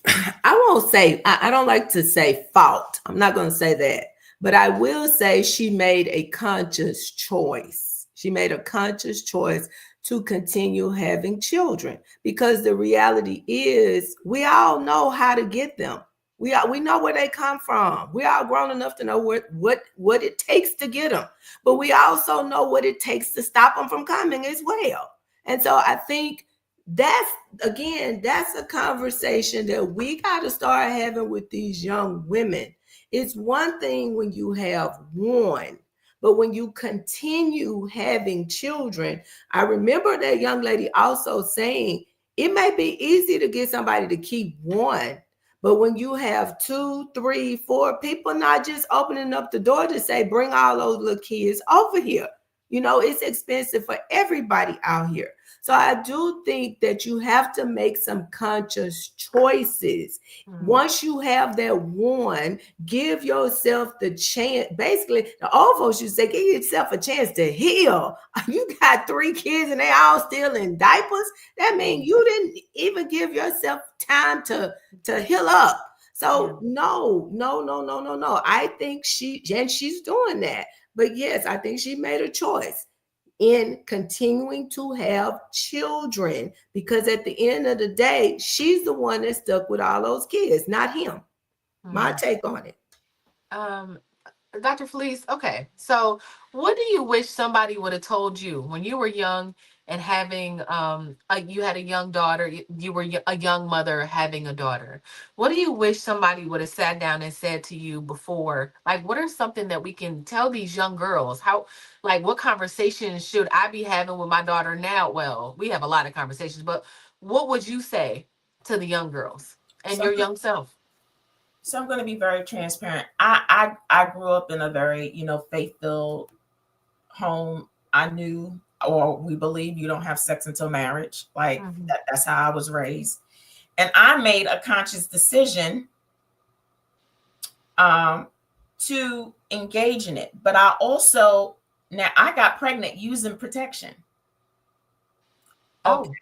I won't say, I don't like to say fault. I'm not going to say that. But I will say she made a conscious choice. She made a conscious choice to continue having children, because the reality is we all know how to get them. We know where they come from. We are grown enough to know what it takes to get them. But we also know what it takes to stop them from coming as well. And so I think that's a conversation that we got to start having with these young women. It's one thing when you have one, but when you continue having children, I remember that young lady also saying it may be easy to get somebody to keep one, but when you have 2, 3, 4 people, not just opening up the door to say, bring all those little kids over here. You know, it's expensive for everybody out here. So I do think that you have to make some conscious choices. Once you have that one, give yourself the chance. Basically, the old folks used to say, give yourself a chance to heal. You got 3 kids and they all still in diapers. That means you didn't even give yourself time to heal up. So no. I think she's doing that. But yes, I think she made a choice. in continuing to have children, because at the end of the day, she's the one that's stuck with all those kids, not him. My take on it. Dr. Felice, okay. So, what do you wish somebody would have told you when you were young and having you had a young daughter, you were a young mother having a daughter? What do you wish somebody would have sat down and said to you before? Like, what are something that we can tell these young girls? How, like, what conversations should I be having with my daughter now? Well, we have a lot of conversations, but what would you say to the young girls and your So, young self? so I'm going to be very transparent. I grew up in a very, faith-filled home. I knew, or we believe, you don't have sex until marriage. Like Mhm. that's how I was raised. And I made a conscious decision to engage in it. But I also, now I got pregnant using protection. Okay. Oh,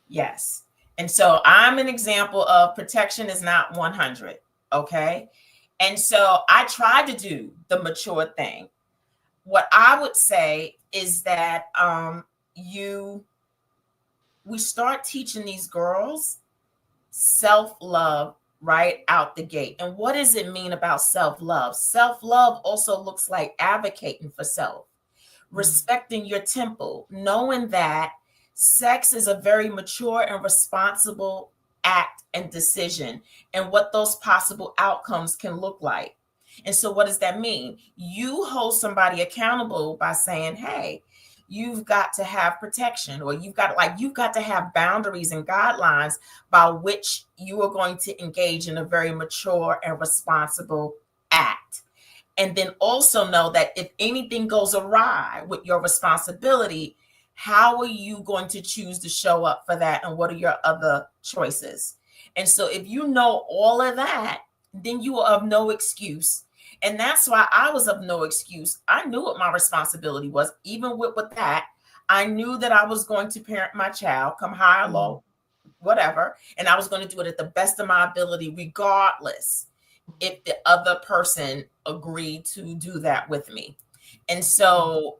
Yes. And so I'm an example of protection is not 100. Okay. And so I tried to do the mature thing. What I would say is that we start teaching these girls self-love right out the gate. And what does it mean about self-love? Self-love also looks like advocating for self, respecting your temple, knowing that sex is a very mature and responsible act and decision, and what those possible outcomes can look like. And so, what does that mean? You hold somebody accountable by saying, hey, you've got to have protection, or you've got to have boundaries and guidelines by which you are going to engage in a very mature and responsible act. And then also know that if anything goes awry with your responsibility, how are you going to choose to show up for that? And what are your other choices? And so if you know all of that, then you are of no excuse. And that's why I was of no excuse. I knew what my responsibility was. Even with that, I knew that I was going to parent my child, come high or low, whatever. And I was going to do it at the best of my ability, regardless if the other person agreed to do that with me. And so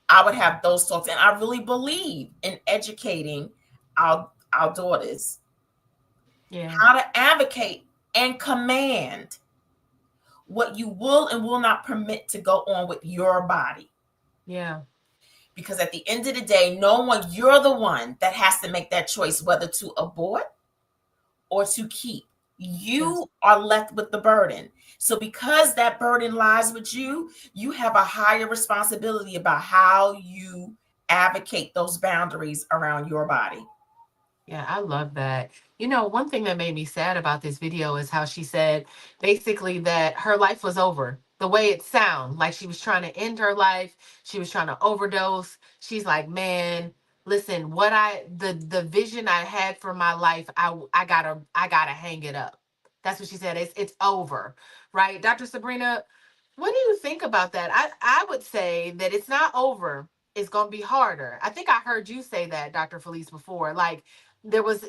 I would have those talks. And I really believe in educating our daughters how to advocate and command what you will and will not permit to go on with your body. yeah. Because at the end of the day, you're the one that has to make that choice, whether to abort or to keep. You are left with the burden. So because that burden lies with you, you have a higher responsibility about how you advocate those boundaries around your body. Yeah, I love that. One thing that made me sad about this video is how she said basically that her life was over. The way it sounded, like she was trying to end her life, she was trying to overdose. She's like, "Man, listen, the vision I had for my life, I gotta hang it up." That's what she said. It's over, right, Dr. Sabrina? What do you think about that? I would say that it's not over. It's gonna be harder. I think I heard you say that, Dr. Felice, before. Like there was,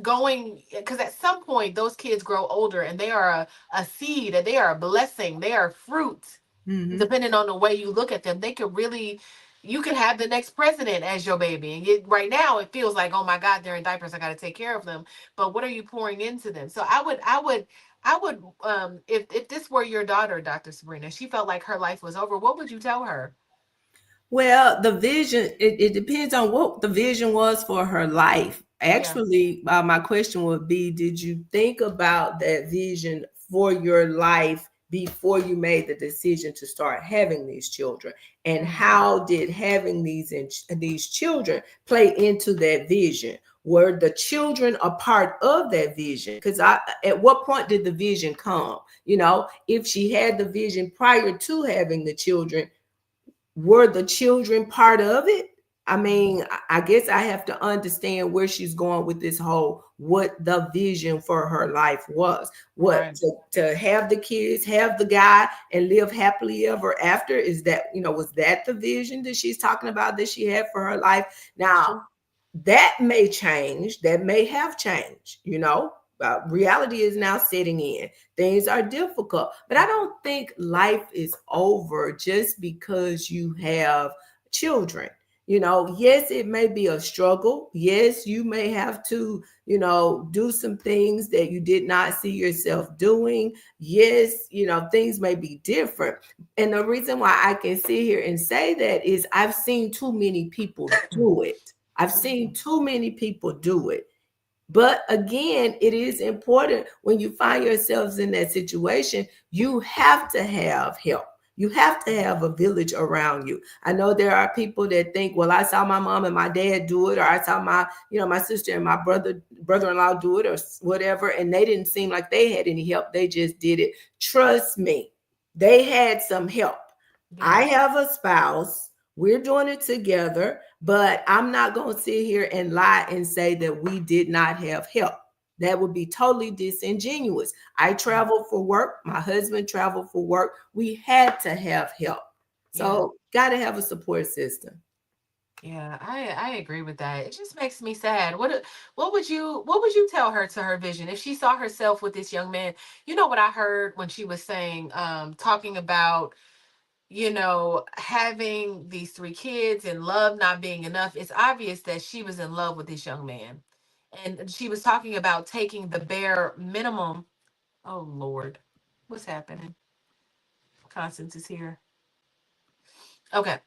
going, because at some point those kids grow older and they are a seed, and they are a blessing, they are fruit. Depending on the way you look at them, they could really, you could have the next president as your baby. And right now it feels like, oh my God, they're in diapers, I got to take care of them. But what are you pouring into them? So I would if this were your daughter, Dr. Sabrina, she felt like her life was over, what would you tell her? Well, the vision, it depends on what the vision was for her life. Actually, my question would be, did you think about that vision for your life before you made the decision to start having these children? And how did having these children play into that vision? Were the children a part of that vision? Because at what point did the vision come? If she had the vision prior to having the children, were the children part of it? I mean, I guess I have to understand where she's going with this whole, what the vision for her life was. What, Right. to have the kids, have the guy, and live happily ever after? Is that, was that the vision that she's talking about that she had for her life? Now, that may change, that may have changed. Reality is now setting in. Things are difficult, but I don't think life is over just because you have children. Yes, it may be a struggle. Yes, you may have to, do some things that you did not see yourself doing. Yes, things may be different. And the reason why I can sit here and say that is I've seen too many people do it. I've seen too many people do it. But again, it is important when you find yourselves in that situation, you have to have help. You have to have a village around you. I know there are people that think, well, I saw my mom and my dad do it, or I saw my sister and my brother-in-law do it, or whatever, and they didn't seem like they had any help. They just did it. Trust me, they had some help. I have a spouse. We're doing it together, but I'm not going to sit here and lie and say that we did not have help. That would be totally disingenuous. I traveled for work. My husband traveled for work. We had to have help. So got to have a support system. Yeah, I agree with that. It just makes me sad. What would you tell her to her vision if she saw herself with this young man? You know what I heard when she was saying, talking about, having these three kids and love not being enough. It's obvious that she was in love with this young man. And she was talking about taking the bare minimum. Oh Lord, what's happening? Constance is here. Okay.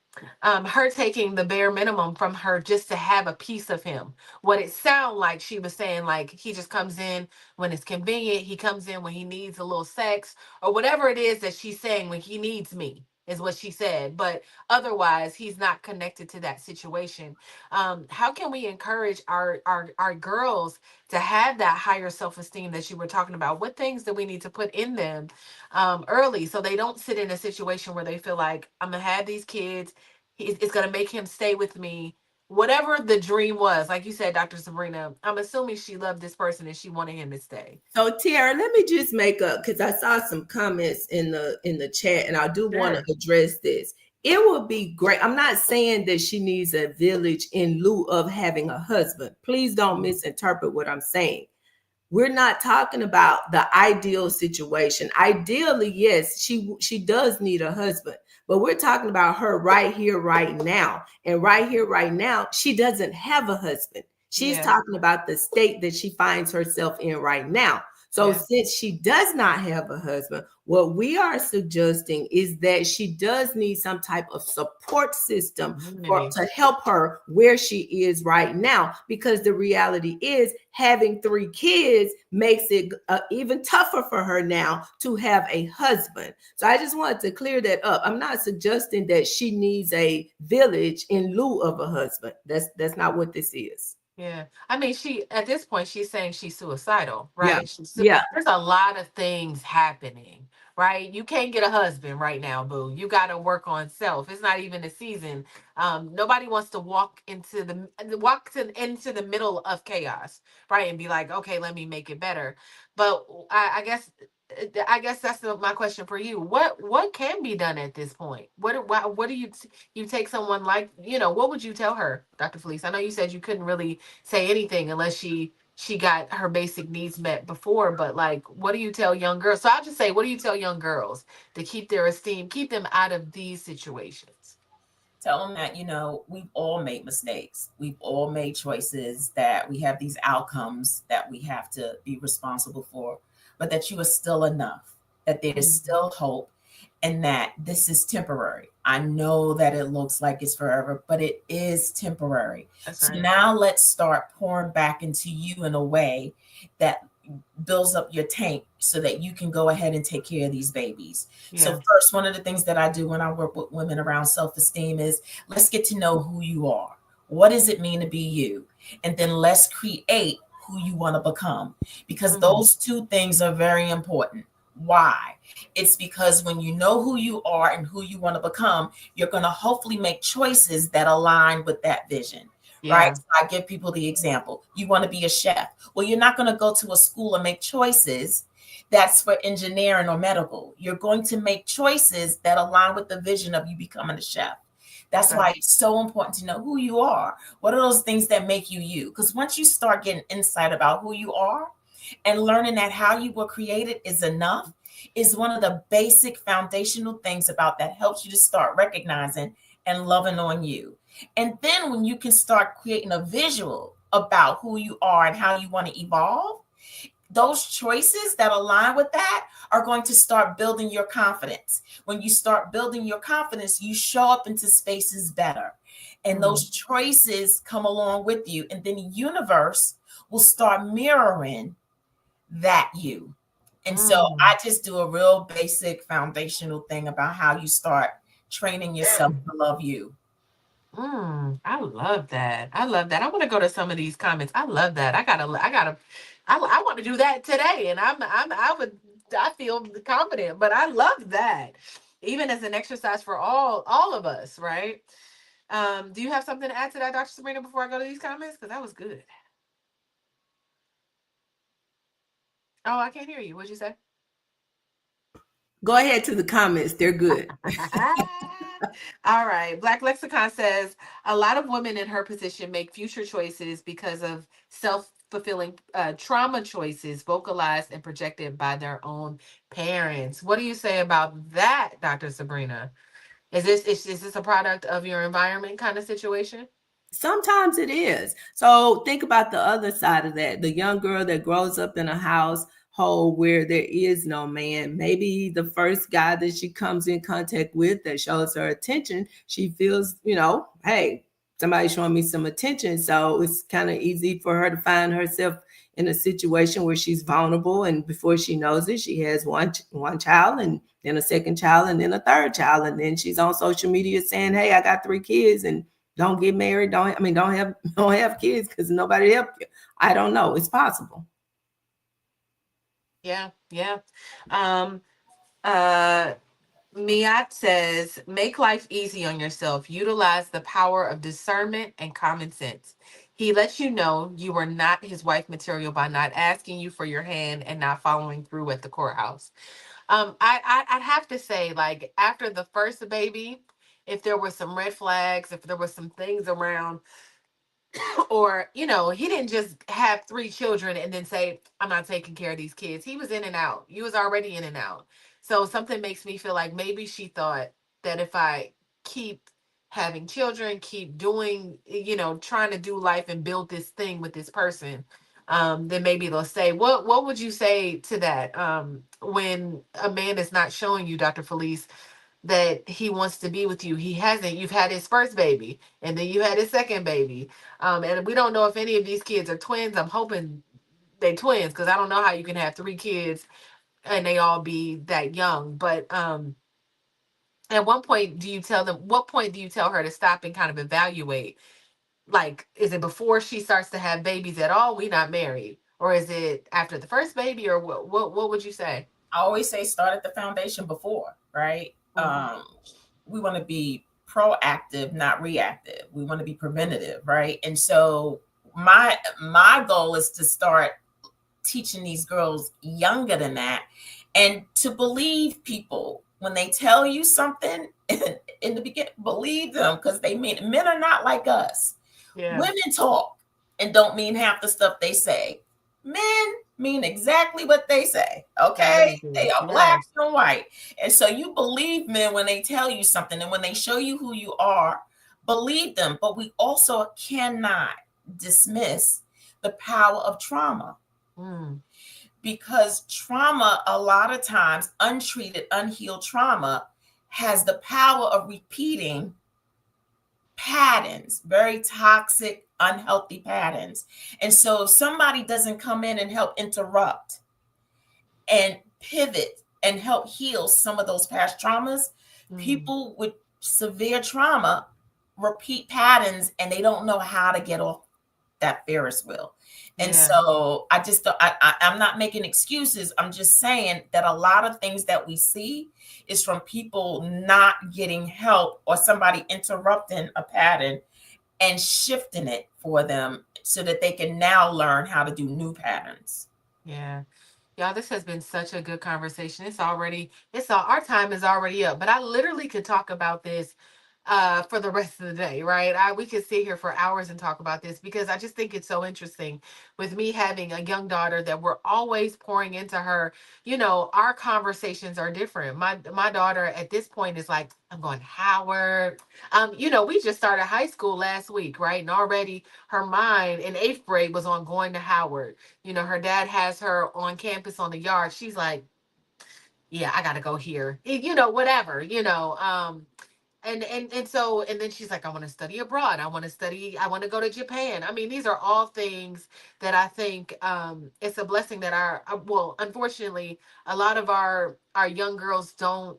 Her taking the bare minimum from her just to have a piece of him. What it sounded like she was saying, like he just comes in when it's convenient. He comes in when he needs a little sex or whatever it is that she's saying when he needs me is what she said. But otherwise, he's not connected to that situation. How can we encourage our girls to have that higher self-esteem that you were talking about? What things do we need to put in them early so they don't sit in a situation where they feel like I'm gonna have these kids, it's gonna make him stay with me, whatever the dream was. Like you said, Dr. Sabrina, I'm assuming she loved this person and she wanted him to stay. So Tiara, let me just make up, because I saw some comments in the chat, and I do want to address this. It would be great. I'm not saying that she needs a village in lieu of having a husband. Please don't misinterpret what I'm saying. We're not talking about the ideal situation. Ideally, yes, she does need a husband, but we're talking about her right here, right now. And right here, right now, she doesn't have a husband. She's talking about the state that she finds herself in right now. So since she does not have a husband, what we are suggesting is that she does need some type of support system to help her where she is right now. Because the reality is having 3 kids makes it even tougher for her now to have a husband. So I just wanted to clear that up. I'm not suggesting that she needs a village in lieu of a husband. That's not what this is. Yeah. I mean, at this point, she's saying she's suicidal, right? Yeah. There's a lot of things happening, right? You can't get a husband right now, boo. You got to work on self. It's not even a season. Nobody wants to walk into the middle of chaos, right? And be like, okay, let me make it better. But I guess that's my question for you. What can be done at this point? What do you take someone like, what would you tell her, Dr. Felice? I know you said you couldn't really say anything unless she got her basic needs met before, but like, what do you tell young girls? So I'll just say, what do you tell young girls to keep their esteem, keep them out of these situations? Tell them that, we've all made mistakes. We've all made choices, that we have these outcomes that we have to be responsible for, but that you are still enough, that there's still hope, and that this is temporary. I know that it looks like it's forever, but it is temporary. That's right. So now let's start pouring back into you in a way that builds up your tank so that you can go ahead and take care of these babies. So first, one of the things that I do when I work with women around self-esteem is let's get to know who you are. What does it mean to be you? And then let's create who you want to become, because those two things are very important. Why? It's because when you know who you are and who you want to become, you're going to hopefully make choices that align with that vision. Right? So I give people the example. You want to be a chef. Well, you're not going to go to a school and make choices that's for engineering or medical. You're going to make choices that align with the vision of you becoming a chef. That's why it's so important to know who you are. What are those things that make you you? Because once you start getting insight about who you are and learning that how you were created is enough, is one of the basic foundational things about that helps you to start recognizing and loving on you. And then when you can start creating a visual about who you are and how you want to evolve, those choices that align with that are going to start building your confidence. When you start building your confidence, you show up into spaces better. And those choices come along with you. And then the universe will start mirroring that you. And so I just do a real basic foundational thing about how you start training yourself to love you. I love that. I love that. I want to go to some of these comments. I love that. I want to do that today. And I feel confident, but I love that. Even as an exercise for all of us, right? Do you have something to add to that, Dr. Sabrina, before I go to these comments? Because that was good. Oh, I can't hear you. What'd you say? Go ahead to the comments. They're good. All right. Black Lexicon says a lot of women in her position make future choices because of self-fulfilling trauma choices vocalized and projected by their own parents. What do you say about that, Dr. Sabrina? Is this a product of your environment kind of situation? Sometimes it is. So think about the other side of that. The young girl that grows up in a household where there is no man. Maybe the first guy that she comes in contact with that shows her attention, she feels, hey, somebody's showing me some attention. So it's kind of easy for her to find herself in a situation where she's vulnerable, and before she knows it, she has one child, and then a second child, and then a third child, and then she's on social media saying, hey, I got 3 kids, and don't get married. Don't have kids because nobody helped you. I don't know. It's possible. Yeah, yeah. Um, uh, Miat says, make life easy on yourself. Utilize the power of discernment and common sense. He lets you know you are not his wife material by not asking you for your hand and not following through at the courthouse. I'd have to say, like, after the first baby, if there were some red flags, if there were some things around, or he didn't just have 3 children and then say, I'm not taking care of these kids. He was in and out. You was already in and out. So something makes me feel like maybe she thought that if I keep having children, keep doing, trying to do life and build this thing with this person, then maybe they'll say, what would you say to that, when a man is not showing you, Dr. Felice, that he wants to be with you? He hasn't. You've had his first baby, and then you had his second baby, and we don't know if any of these kids are twins. I'm hoping they twins, because I don't know how you can have 3 kids and they all be that young. But at one point, what point do you tell her to stop and kind of evaluate? Like, is it before she starts to have babies at all? We not married, or is it after the first baby, or what would you say? I always say start at the foundation before, right? We want to be proactive, not reactive. We want to be preventative, right? And so my goal is to start teaching these girls younger than that, and to believe people when they tell you something in the beginning. Believe them, because they mean. Men are not like us. Yeah. Women talk and don't mean half the stuff they say. Men mean exactly what they say. Okay, they are black and white. And so you believe men when they tell you something, and when they show you who you are, believe them. But we also cannot dismiss the power of trauma. Because trauma, a lot of times, untreated, unhealed trauma, has the power of repeating patterns, very toxic, unhealthy patterns. And so if somebody doesn't come in and help interrupt and pivot and help heal some of those past traumas, people with severe trauma repeat patterns, and they don't know how to get off that Ferris wheel. And so I'm not making excuses. I'm just saying that a lot of things that we see is from people not getting help, or somebody interrupting a pattern and shifting it for them so that they can now learn how to do new patterns. Yeah. Y'all, this has been such a good conversation. Our time is already up, but I literally could talk about this for the rest of the day, right? We could sit here for hours and talk about this because I just think it's so interesting with me having a young daughter that we're always pouring into her. You know, our conversations are different. My daughter at this point is like, I'm going to Howard. You know, we just started high school last week, right? And already her mind in 8th grade was on going to Howard. You know, her dad has her on campus on the yard. She's like, yeah, I gotta go here. You know, whatever, you know. And so and then she's like, I want to study abroad, I want to go to Japan. I mean, these are all things that I think it's a blessing that well, unfortunately, a lot of our young girls don't,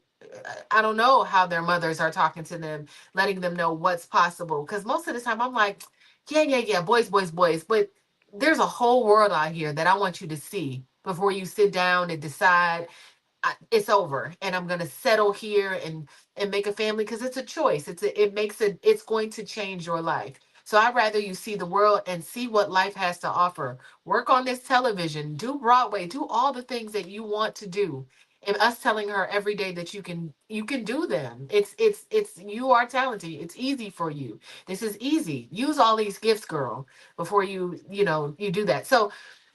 I don't know how their mothers are talking to them, letting them know what's possible, because most of the time I'm like, yeah, boys, boys, boys, but there's a whole world out here that I want you to see before you sit down and decide it's over and I'm gonna settle here and make a family, because it's a choice. It's going to change your life. So I'd rather you see the world and see what life has to offer. Work on this television, do Broadway, do all the things that you want to do. And us telling her every day that you can do them. It's you are talented. It's easy for you. This is easy. Use all these gifts, girl, before you do that. So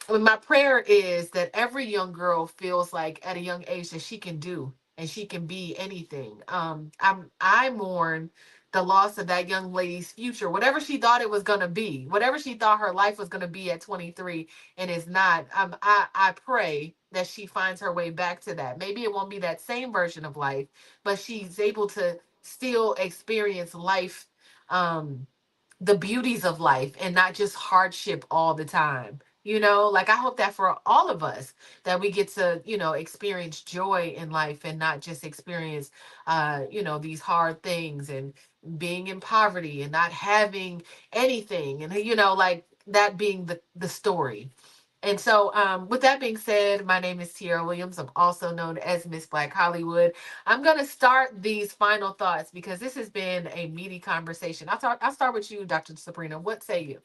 my prayer is that every young girl feels like at a young age that she can do and she can be anything. I mourn the loss of that young lady's future, whatever she thought it was gonna be, whatever she thought her life was gonna be at 23 and is not. I pray that she finds her way back to that. Maybe it won't be that same version of life, but she's able to still experience life, the beauties of life and not just hardship all the time. You know, like I hope that for all of us that we get to, experience joy in life and not just experience, these hard things and being in poverty and not having anything and, like that being the story. And so, with that being said, my name is Tiara Williams. I'm also known as Miss Black Hollywood. I'm going to start these final thoughts because this has been a meaty conversation. I'll start with you, Dr. Sabrina. What say you?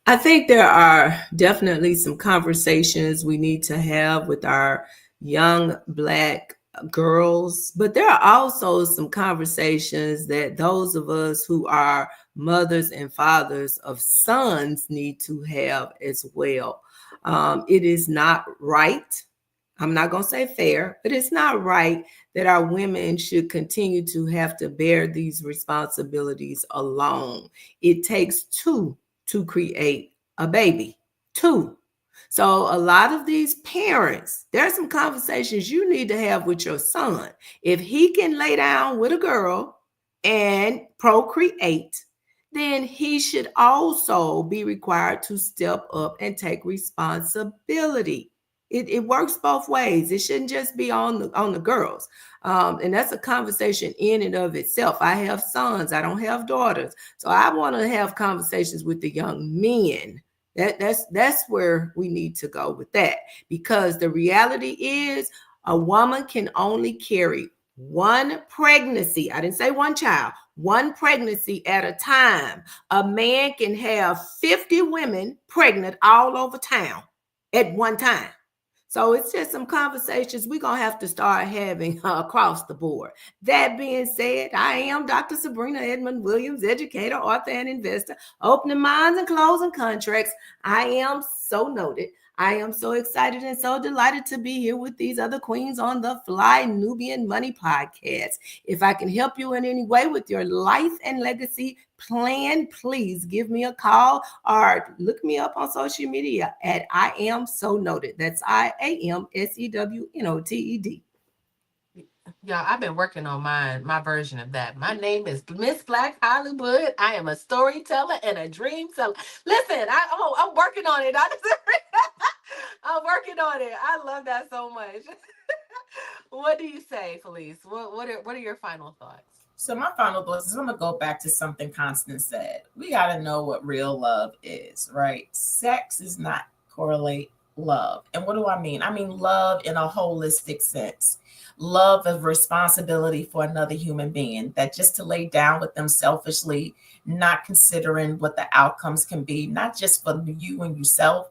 I think there are definitely some conversations we need to have with our young Black girls, but there are also some conversations that those of us who are mothers and fathers of sons need to have as well. It is not right. I'm not going to say fair, but it's not right that our women should continue to have to bear these responsibilities alone. It takes two to create a baby. Two. So a lot of these parents, there are some conversations you need to have with your son. If he can lay down with a girl and procreate, then he should also be required to step up and take responsibility. It works both ways. It shouldn't just be on the girls. And that's a conversation in and of itself. I have sons. I don't have daughters. So I want to have conversations with the young men. That's where we need to go with that, because the reality is a woman can only carry one pregnancy. I didn't say one child, one pregnancy at a time. A man can have 50 women pregnant all over town at one time. So it's just some conversations we're going to have to start having across the board. That being said, I am Dr. Sabrina Edmond Williams, educator, author, and investor, opening minds and closing contracts. I am so noted. I am so excited and so delighted to be here with these other queens on the Fly Nubian Money podcast. If I can help you in any way with your life and legacy plan, please give me a call or look me up on social media at I Am So Noted. That's IAMSEWNOTED. Yeah, I've been working on my version of that. My name is Miss Black Hollywood. I am a storyteller and a dream teller. Listen, I'm working on it. I'm working on it. I love that so much. What do you say, Felice? What are your final thoughts? So my final thoughts is I'm gonna go back to something Constance said. We gotta know what real love is, right? Sex does not correlate love. And what do I mean? I mean love in a holistic sense. Love of responsibility for another human being, that just to lay down with them selfishly, not considering what the outcomes can be, not just for you and yourself,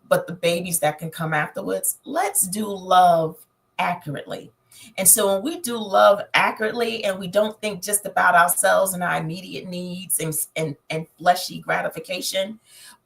but the babies that can come afterwards. Let's do love accurately. And so when we do love accurately and we don't think just about ourselves and our immediate needs and fleshy gratification,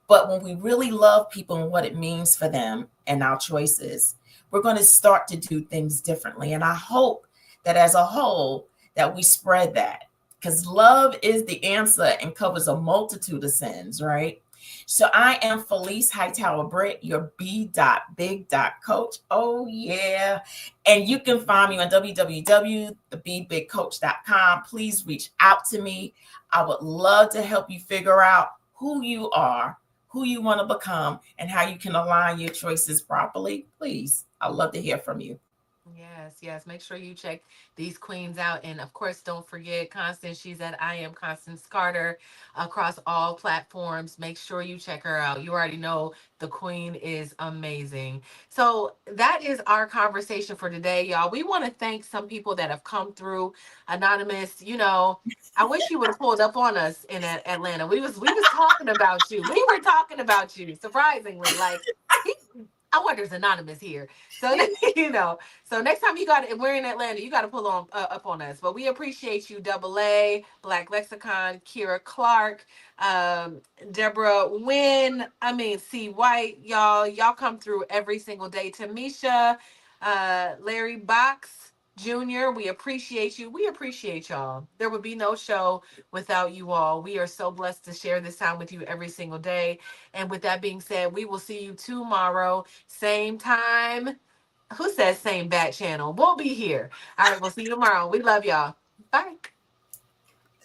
but when we really love people and what it means for them and our choices, we're going to start to do things differently. And I hope that as a whole, that we spread that, because love is the answer and covers a multitude of sins, right? So I am Felice Hightower Britt, your B.Big.Coach. Oh, yeah. And you can find me on www.thebebigcoach.com. Please reach out to me. I would love to help you figure out who you are, who you want to become, and how you can align your choices properly. Please, I'd love to hear from you. Yes, yes. Make sure you check these queens out. And of course, don't forget Constance. She's at I am Constance Carter across all platforms. Make sure you check her out. You already know the queen is amazing. So that is our conversation for today, y'all. We want to thank some people that have come through. Anonymous, I wish you would have pulled up on us in Atlanta. We was talking about you. We were talking about you, surprisingly. Like, I wonder if Anonymous here. So you know, so next time we're in Atlanta, you got to pull on up on us. But we appreciate you, Double A, Black Lexicon, Kira Clark, um, Deborah Wynn. I mean, C White, y'all come through every single day. Tamisha, Larry Box Jr. We appreciate you. We appreciate y'all. There would be no show without you all. We are so blessed to share this time with you every single day. And with that being said, we will see you tomorrow, same time. Who says same bat channel? We'll be here. All right, we'll see you tomorrow. We love y'all. Bye.